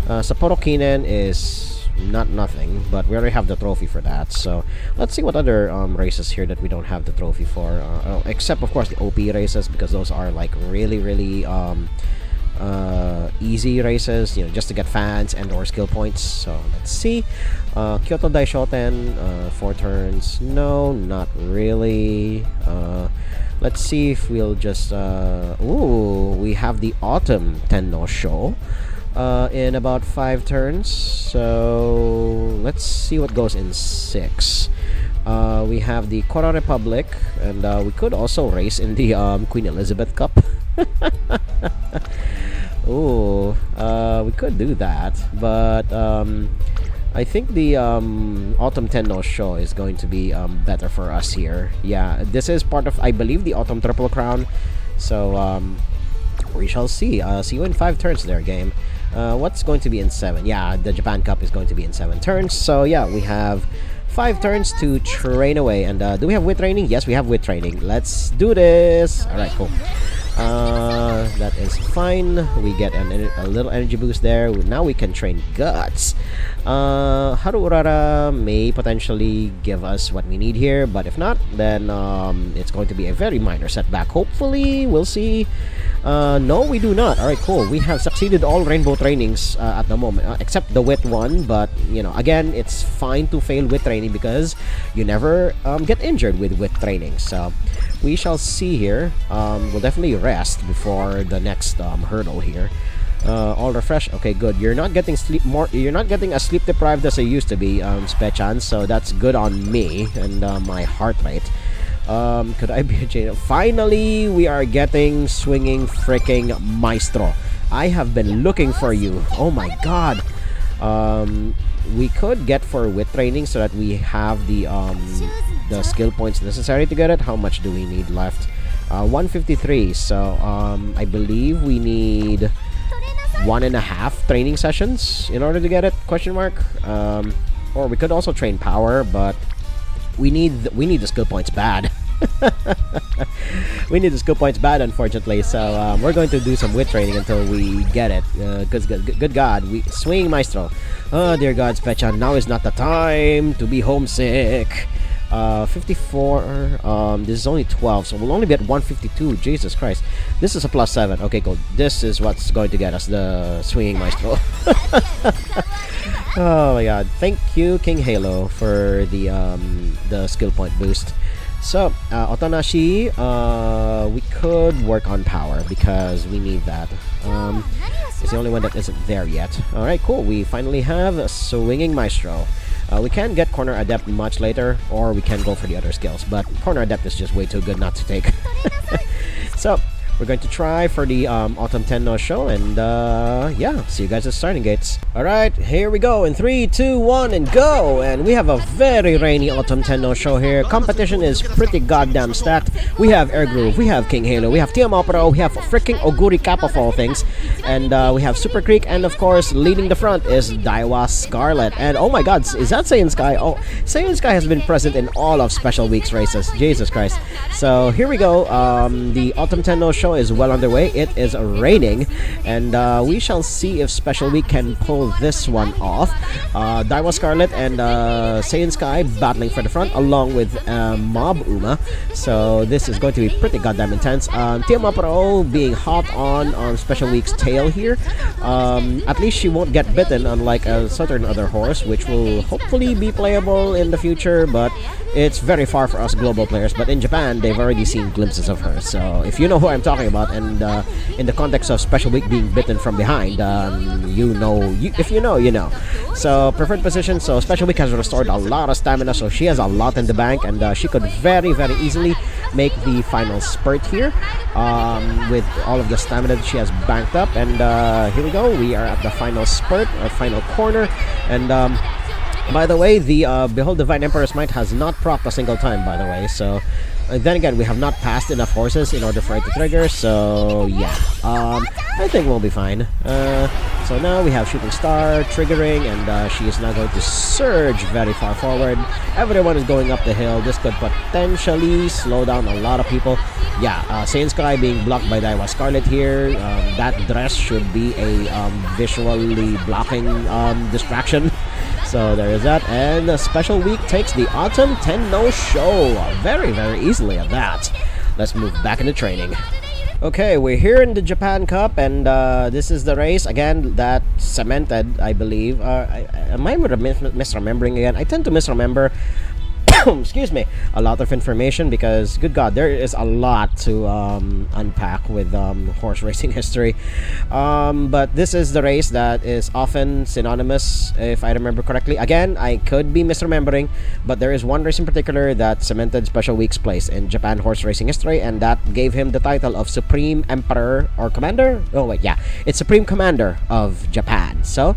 Sapporo Kinen is not nothing, but we already have the trophy for that. So let's see what other races here that we don't have the trophy for, except of course the OP races, because those are like really easy races, you know, just to get fans and or skill points. So let's see. Kyoto Daishoten, 4 turns. No, not really. Let's see if we'll just ooh, we have the Autumn Tenno Sho in about 5 turns. So let's see what goes in 6. We have the Kora Republic, and we could also race in the Queen Elizabeth Cup. Ooh, we could do that, but I think the Autumn Tenno Sho is going to be better for us here. Yeah, this is part of, I believe, the Autumn Triple Crown. So we shall see. See you in 5 turns there, game. What's going to be in 7? Yeah, the Japan Cup is going to be in 7 turns. So yeah, we have 5 turns to train away. And do we have wit training? Yes, we have wit training. Let's do this. Alright, cool. That is fine. We get a little energy boost there. Now we can train guts. Haru Urara may potentially give us what we need here, but if not, then it's going to be a very minor setback. Hopefully, we'll see. No, we do not. Alright, cool. We have succeeded all rainbow trainings at the moment, except the wit one, but, you know, again, it's fine to fail wit training because you never get injured with wit training. So we shall see here. We'll definitely rest before the next hurdle here. All refresh. Okay, good. You're not getting you're not getting as sleep deprived as I used to be, Spechan. So that's good on me and my heart rate. Could I be a chain? Finally, we are getting Swinging Freaking Maestro. I have been looking for you. Oh my god. we could get for wit training so that we have the skill points necessary to get it. How much do we need left? 153. So I believe we need 1.5 training sessions in order to get it, question mark. Or we could also train power, but we need the skill points bad. We need the skill points bad, unfortunately. So we're going to do some wit training until we get it. Good God, we swinging maestro. Oh dear God, Spechan, now is not the time to be homesick. 54. This is only 12, so we'll only be at 152. Jesus Christ, this is a +7. Okay, cool. This is what's going to get us the swinging maestro. Oh my God! Thank you, King Halo, for the skill point boost. So, Otonashi, we could work on power because we need that. It's the only one that isn't there yet. Alright, cool. We finally have a Swinging Maestro. We can get Corner Adept much later, or we can go for the other skills, but Corner Adept is just way too good not to take. So, we're going to try for the Autumn Tenno Sho, and yeah, see you guys at starting gates. Alright, here we go in 3, 2, 1, and go! And we have a very rainy Autumn Tenno Sho here. Competition is pretty goddamn stacked. We have Air Groove, we have King Halo, we have Tiamopero, we have freaking Oguri Cap of all things, and we have Super Creek, and of course, leading the front is Daiwa Scarlet. And oh my God, is that Saiyan Sky? Oh, Saiyan Sky has been present in all of Special Week's races. Jesus Christ. So here we go. The Autumn Tenno Sho is well underway. It is raining, and we shall see if Special Week can pull this one off. Daiwa Scarlet and Saiyan Sky battling for the front along with Mob Uma, so this is going to be pretty goddamn intense. Tiamopero being hot on Special Week's tail here. At least she won't get bitten, unlike a certain other horse, which will hopefully be playable in the future, but it's very far for us global players. But in Japan, they've already seen glimpses of her, so if you know who I'm talking about, and in the context of Special Week being bitten from behind, you know, if you know, you know. So preferred position, so Special Week has restored a lot of stamina, so she has a lot in the bank, and she could very easily make the final spurt here with all of the stamina that she has banked up. And here we go, we are at the final spurt, our final corner, and by the way, the Behold Divine Emperor's Might has not propped a single time, by the way, so then again, we have not passed enough horses in order for it to trigger, so yeah, I think we'll be fine. So now we have Shooting Star triggering, and she is now going to surge very far forward. Everyone is going up the hill. This could potentially slow down a lot of people. Yeah, Saiyan Sky being blocked by Daiwa Scarlet here. That dress should be a visually blocking distraction. So there is that, and Special Week takes the Autumn Tenno Sho very easily at that. Let's move back into training. Okay, we're here in the Japan Cup, and this is the race again that cemented, I believe. Am I misremembering again? I tend to misremember. Excuse me, a lot of information, because good God, there is a lot to unpack with horse racing history. But this is the race that is often synonymous, if I remember correctly. Again, I could be misremembering, but there is one race in particular that cemented Special Week's place in Japan horse racing history, and that gave him the title of Supreme Emperor or Commander. Oh wait, yeah, it's Supreme Commander of Japan. So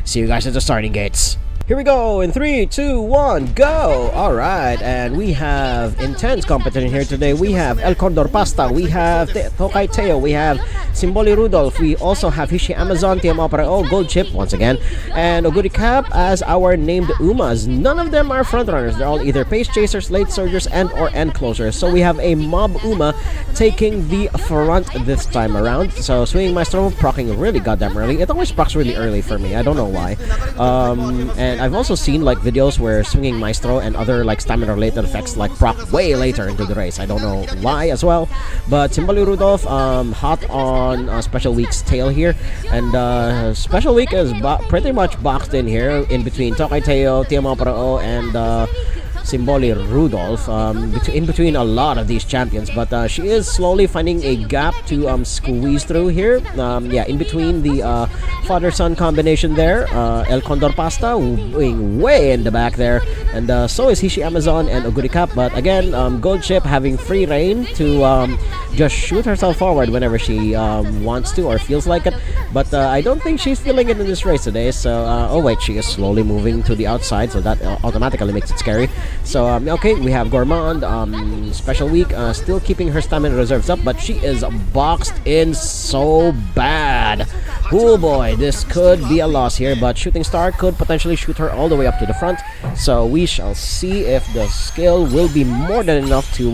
see you guys at the starting gates. Here we go in 3, 2, 1, go! Alright, and we have intense competition here today. We have El Condor Pasta, we have Tokai Teo, we have Simboli Rudolph, we also have Hishi Amazon, Tiamopero, Gold Chip once again, and Oguri Cap as our named Umas. None of them are frontrunners. They're all either pace chasers, late surgers, and or end closers. So we have a Mob Uma taking the front this time around. So Swinging Maestro proccing really goddamn early. It always procs really early for me. I don't know why. And I've also seen like videos where Swinging Maestro and other like stamina related effects like proc way later into the race. I don't know why as well, but Simboli Rudolph hot on Special Week's tail here, and Special Week is pretty much boxed in here in between Tokai Teo, Tiamopero, and Simboli Rudolph, in between a lot of these champions, but she is slowly finding a gap to squeeze through here. Yeah, in between the father-son combination there, El Condor Pasta being way in the back there, and so is Hishi Amazon and Oguri Cap, but again, Gold Chip having free reign to just shoot herself forward whenever she wants to or feels like it. But I don't think she's feeling it in this race today. So, oh wait, she is slowly moving to the outside, so that automatically makes it scary. So, okay, we have Gourmand, special week, still keeping her stamina reserves up, but she is boxed in so bad. Oh boy, this could be a loss here, but Shooting Star could potentially shoot her all the way up to the front. So we shall see if the skill will be more than enough to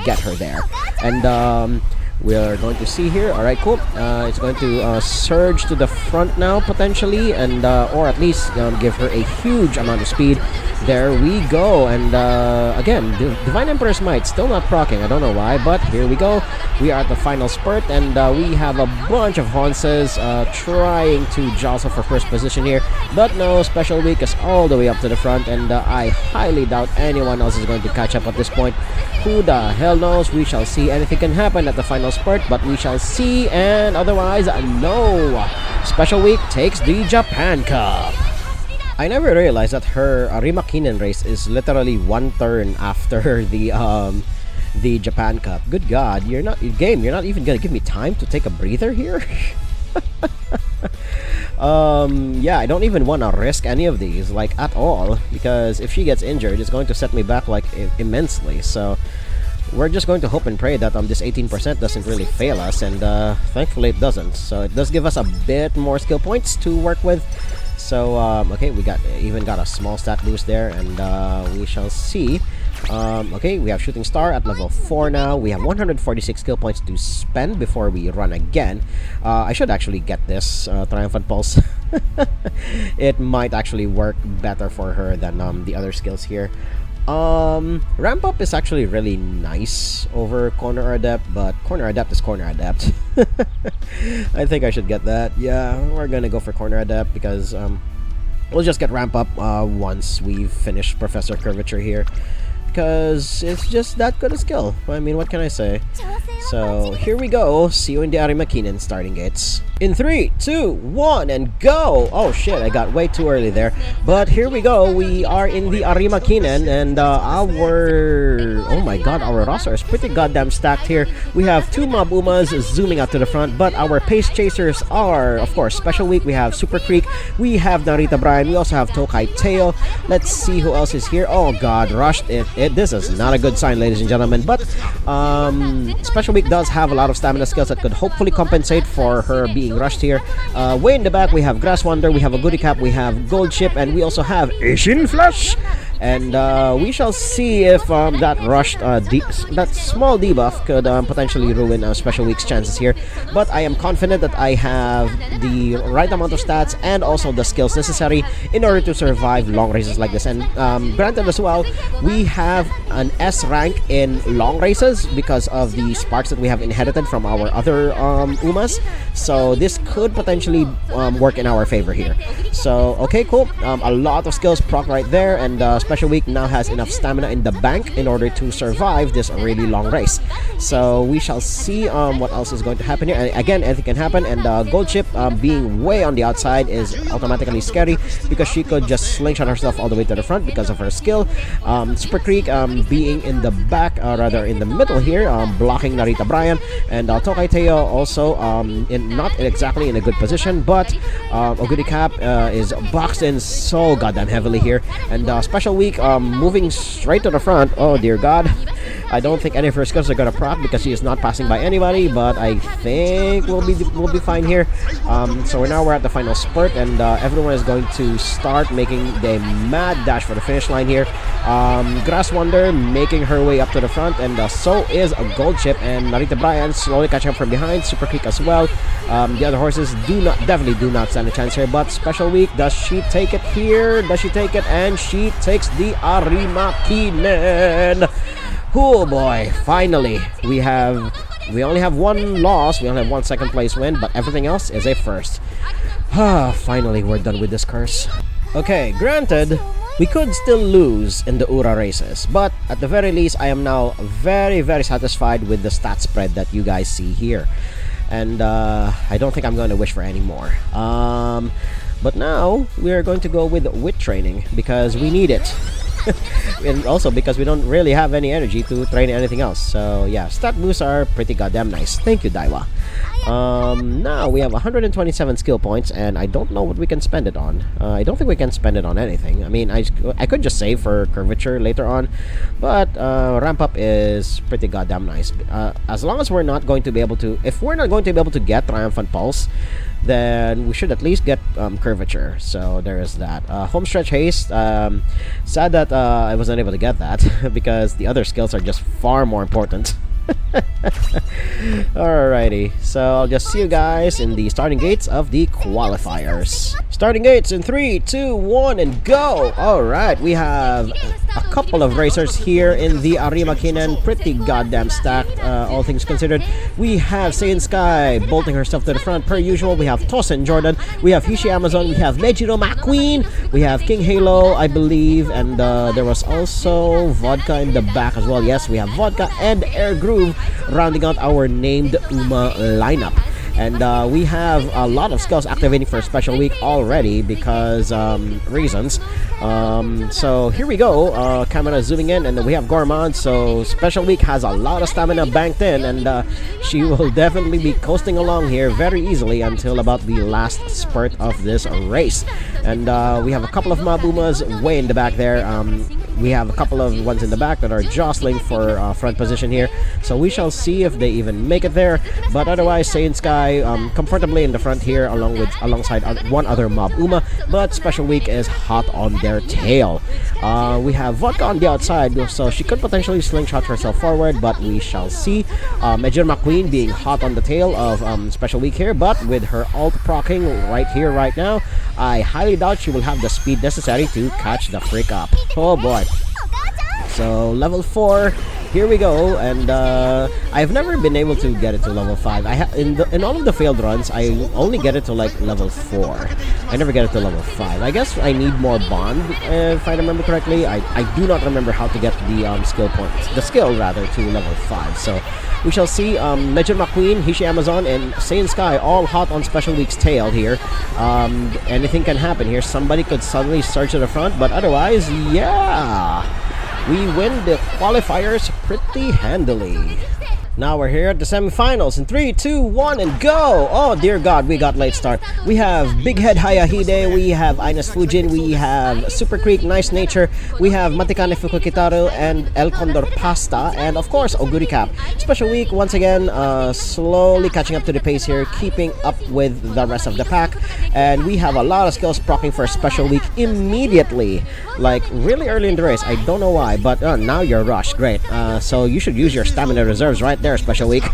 get her there. And we're going to see here. All right, cool. It's going to surge to the front now potentially, and or at least give her a huge amount of speed. There we go. And again, Divine Emperor's Might still not proccing. I don't know why, but here we go. We are at the final spurt, and we have a bunch of honses trying to jostle for first position here, but no, Special Week is all the way up to the front, and I highly doubt anyone else is going to catch up at this point. Who the hell knows? We shall see. Anything can happen at the final spurt, but we shall see. And otherwise, no. Special Week takes the Japan Cup. I never realized that her Arima Kinen race is literally one turn after the Japan Cup. Good God, you're not even gonna give me time to take a breather here. Yeah, I don't even want to risk any of these, like, at all, because if she gets injured, it's going to set me back, like, immensely. So we're just going to hope and pray that this 18% doesn't really fail us, and thankfully it doesn't. So it does give us a bit more skill points to work with. So okay, we even got a small stat boost there, and we shall see. Okay, we have Shooting Star at level 4 now. We have 146 skill points to spend before we run again. I should actually get this Triumphant Pulse. It might actually work better for her than the other skills here. Ramp Up is actually really nice over Corner Adept, but Corner Adept is Corner Adept. I think I should get that. Yeah, we're gonna go for Corner Adept because we'll just get Ramp Up once we've finished Professor Curvature here, because it's just that good a skill. I mean, what can I say? So here we go. See you in the Arima Kinen starting gates. In 3, 2, 1, and go! Oh shit, I got way too early there. But here we go. We are in the Arima Kinen, and oh my god, our roster is pretty goddamn stacked here. We have 2 Mob Umas zooming out to the front, but our pace chasers are, of course, Special Week. We have Super Creek. We have Narita Brian. We also have Tokai Teo. Let's see who else is here. Oh god, rushed it. This is not a good sign, ladies and gentlemen. But Special Week does have a lot of stamina skills that could hopefully compensate for her being rushed here. Way in the back, we have Grass Wonder, we have a Goody Cap, we have Gold Ship, and we also have Asian Flash. And we shall see if that rushed, that small debuff could potentially ruin Special Week's chances here. But I am confident that I have the right amount of stats and also the skills necessary in order to survive long races like this. And granted as well, we have an S rank in long races because of the sparks that we have inherited from our other Umas. So this could potentially work in our favor here. So, okay, cool. A lot of skills proc right there, and Special Week now has enough stamina in the bank in order to survive this really long race. So we shall see what else is going to happen here. And again, anything can happen, and Gold Ship being way on the outside is automatically scary because she could just slingshot herself all the way to the front because of her skill. Super Creek being in the back, rather in the middle here, blocking Narita Brian, and Tokai Teo also not exactly in a good position, but Oguri Cap is boxed in so goddamn heavily here, and Special Week moving straight to the front. Oh dear god, I don't think any of her skills are gonna proc because she is not passing by anybody, but I think we'll be fine here. So now we're at the final spurt, and everyone is going to start making a mad dash for the finish line here. Grass Wonder making her way up to the front, and so is a Gold Ship, and Narita Brian slowly catching up from behind. Super Creek as well. The other horses definitely do not stand a chance here, but Special Week, does she take it here? Does she take it? And she takes the Arima Kinen. Oh boy, finally we only have 1 loss, we only have 1 second place win, but everything else is a first. Finally we're done with this curse. Okay, granted, we could still lose in the URA races, but at the very least, I am now very, very satisfied with the stat spread that you guys see here. And I don't think I'm going to wish for any more. But now, we are going to go with wit training, because we need it. And also because we don't really have any energy to train anything else. So yeah, stat boosts are pretty goddamn nice. Thank you, Daiwa. Now we have 127 skill points, and I don't know what we can spend it on. I don't think we can spend it on anything. I mean, I could just save for curvature later on, but ramp up is pretty goddamn nice. As long as we're not going to be able to, if we're not going to be able to get Triumphant Pulse, then we should at least get curvature. So there is that. Homestretch Haste. Sad that I wasn't able to get that because the other skills are just far more important. Alrighty, so I'll just see you guys in the starting gates of the qualifiers. Starting gates in 3, 2, 1, and go! Alright, we have a couple of racers here in the Arima Kinen. Pretty goddamn stacked, all things considered. We have Saiyan Sky bolting herself to the front per usual. We have Tosin Jordan. We have Hishi Amazon. We have Mejiro McQueen. We have King Halo, I believe. And there was also Vodka in the back as well. Yes, we have Vodka and Air Groove rounding out our named UMA lineup. And we have a lot of skills activating for Special Week already because reasons. So here we go. Camera zooming in, and we have Gourmand. So Special Week has a lot of stamina banked in, and she will definitely be coasting along here very easily until about the last spurt of this race. And we have a couple of Mabumas way in the back there. We have a couple of ones in the back that are jostling for front position here. So we shall see if they even make it there. But otherwise, Saiyan Sky comfortably in the front here alongside one other Mob Uma. But Special Week is hot on their tail. We have Vodka on the outside, so she could potentially slingshot herself forward, but we shall see. Mejiro McQueen being hot on the tail of Special Week here, but with her ult proccing right here, right now, I highly doubt she will have the speed necessary to catch the freak up. Oh boy. So level 4, here we go, and I've never been able to get it to level 5. In all of the failed runs, I only get it to like level 4. I never get it to level 5. I guess I need more bond, if I remember correctly. I do not remember how to get the skill points, the skill rather, to level 5. So we shall see. Mejiro McQueen, Hishi Amazon, and Saiyan Sky all hot on Special Week's tail here. Anything can happen here. Somebody could suddenly surge to the front, but otherwise, yeah, we win the qualifiers pretty handily. Now we're here at the semifinals in 3, 2, 1, and go! Oh dear God, we got late start. We have Big Head Hayahide, we have Ines Fujin, we have Super Creek Nice Nature, we have Matikane Fukukitaru and El Condor Pasta, and of course Oguri Cap. Special Week once again, slowly catching up to the pace here, keeping up with the rest of the pack, and we have a lot of skills proccing for Special Week immediately, like really early in the race. I don't know why, but now you're rushed. Great. So you should use your stamina reserves right there, Special Week.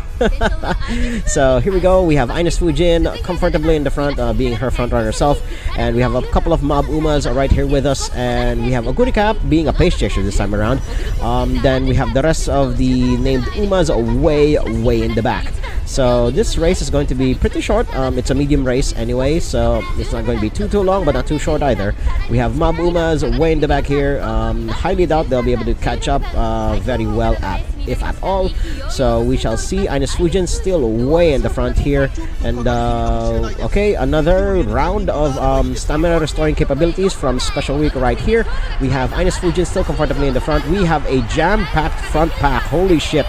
So here we go. We have Ines Fujin comfortably in the front, being her front runner herself, and we have a couple of Mob Umas right here with us, and we have Oguri Cap being a pace chaser this time around. Then we have the rest of the named Umas way in the back. So this race is going to be pretty short. It's a medium race anyway, so it's not going to be too long, but not too short either. We have Mob Umas way in the back here. Highly doubt they'll be able to catch up very well if at all. So we shall see. Ines Fujin still way in the front here, and okay, another round of stamina restoring capabilities from Special Week right here. We have Ines Fujin still comfortably in the front. We have a jam-packed front pack. Holy shit.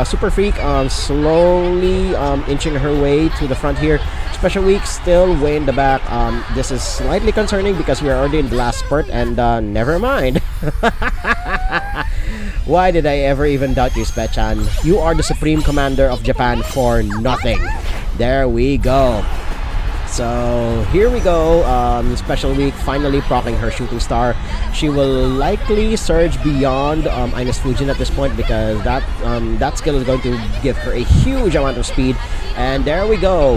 Super Freak slowly inching her way to the front here. Special Week still way in the back. This is slightly concerning because we are already in the last spurt, and never mind. Why did I ever even doubt you, Spechan? You are the Supreme Commander of Japan for nothing. There we go. So here we go. Special Week finally proccing her shooting star. She will likely surge beyond Ines Fujin at this point because that skill is going to give her a huge amount of speed. And there we go.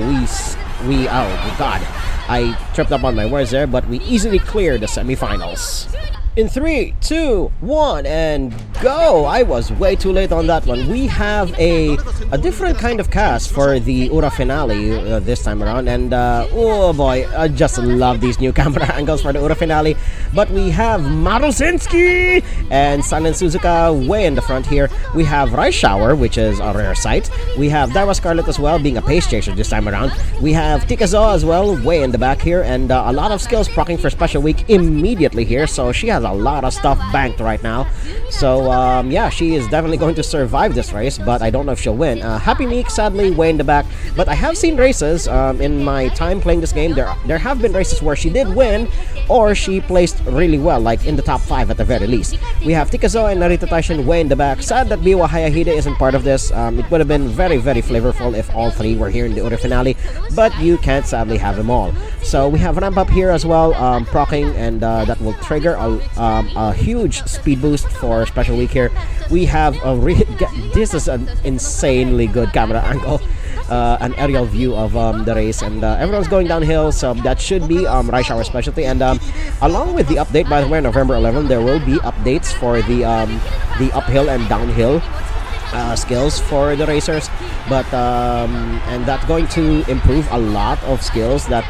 We oh God, I tripped up on my words there, but we easily cleared the semifinals. In 3, 2, 1, and go! I was way too late on that one. We have a different kind of cast for the URA Finale this time around, and oh boy, I just love these new camera angles for the URA Finale. But we have Marusinski and Silent Suzuka way in the front here. We have Rice Shower, which is a rare sight. We have Daiwa Scarlet as well, being a pace chaser this time around. We have Tikazo as well, way in the back here, and a lot of skills proccing for Special Week immediately here, so she has a lot of stuff banked right now. So So yeah, she is definitely going to survive this race, but I don't know if she'll win. Happy Meek sadly way in the back, but I have seen races in my time playing this game. There have been races where she did win, or she placed really well, like in the top 5 at the very least. We have Tikazo and Narita Taishin way in the back. Sad that Biwa Hayahide isn't part of this. It would have been very, very flavorful if all 3 were here in the URA Finale, but you can't sadly have them all. So we have ramp up here as well, proccing, and that will trigger a huge speed boost for Special Week here. We have this is an insanely good camera angle, an aerial view of the race, and everyone's going downhill, so that should be Rush Hour specialty. And along with the update, by the way, November 11, there will be updates for the uphill and downhill skills for the racers, but and that's going to improve a lot of skills that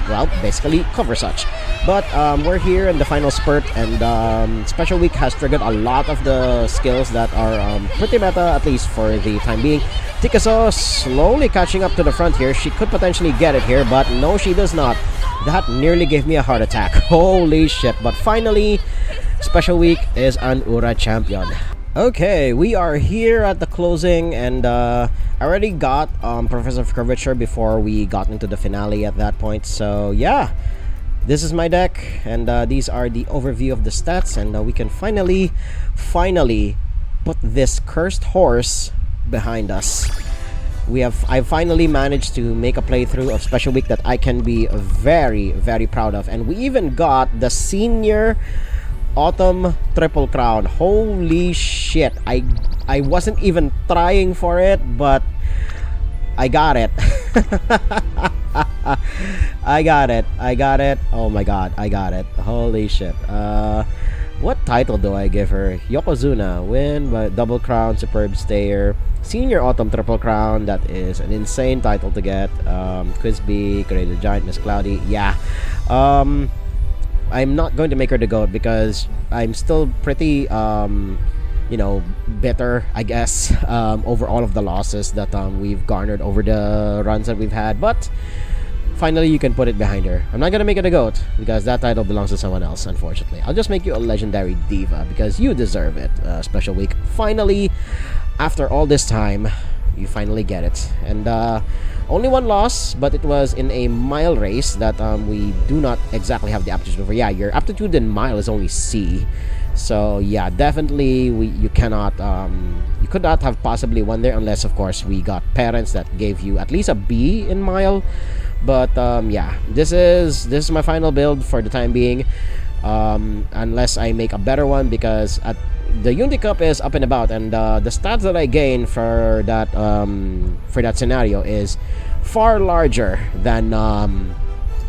well, basically cover such. But we're here in the final spurt, and Special Week has triggered a lot of the skills that are pretty meta, at least for the time being. Tikaso slowly catching up to the front here. She could potentially get it here, but no, she does not. That nearly gave me a heart attack. Holy shit. But finally, Special Week is an URA champion. Okay, we are here at the closing, and I already got Professor Curvature before we got into the finale at that point. So yeah, this is my deck, and these are the overview of the stats, and we can finally put this cursed horse behind us. I finally managed to make a playthrough of Special Week that I can be very, very proud of, and we even got the senior Autumn Triple Crown. Holy shit, I wasn't even trying for it, but I got it. I got it. Oh my god, I got it. Holy shit. What title do I give her? Yokozuna, win by Double Crown, Superb Stayer, Senior Autumn Triple Crown. That is an insane title to get. Quizbee, Created Giant, Miss Cloudy. Yeah. I'm not going to make her the GOAT because I'm still pretty, you know, bitter, I guess, over all of the losses that we've garnered over the runs that we've had. But finally, you can put it behind her. I'm not going to make it a GOAT because that title belongs to someone else, unfortunately. I'll just make you a legendary diva because you deserve it. Special Week. Finally, after all this time, you finally get it. And only one loss, but it was in a mile race that we do not exactly have the aptitude for. Yeah, your aptitude in mile is only C. So yeah, definitely you could not have possibly won there unless, of course, we got parents that gave you at least a B in mile. But yeah, this is my final build for the time being, unless I make a better one, because the Unity Cup is up and about, and the stats that I gain for that scenario is far larger than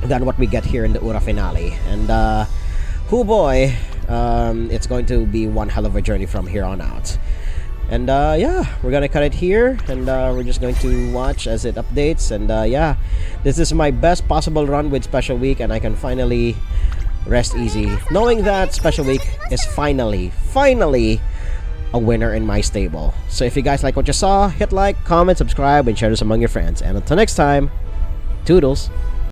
what we get here in the URA Finale. And oh boy, it's going to be one hell of a journey from here on out. And yeah, we're gonna cut it here, and we're just going to watch as it updates. And yeah, this is my best possible run with Special Week, and I can finally rest easy knowing that Special Week is finally a winner in my stable. So if you guys like what you saw, hit like, comment, subscribe, and share this among your friends. And until next time, toodles.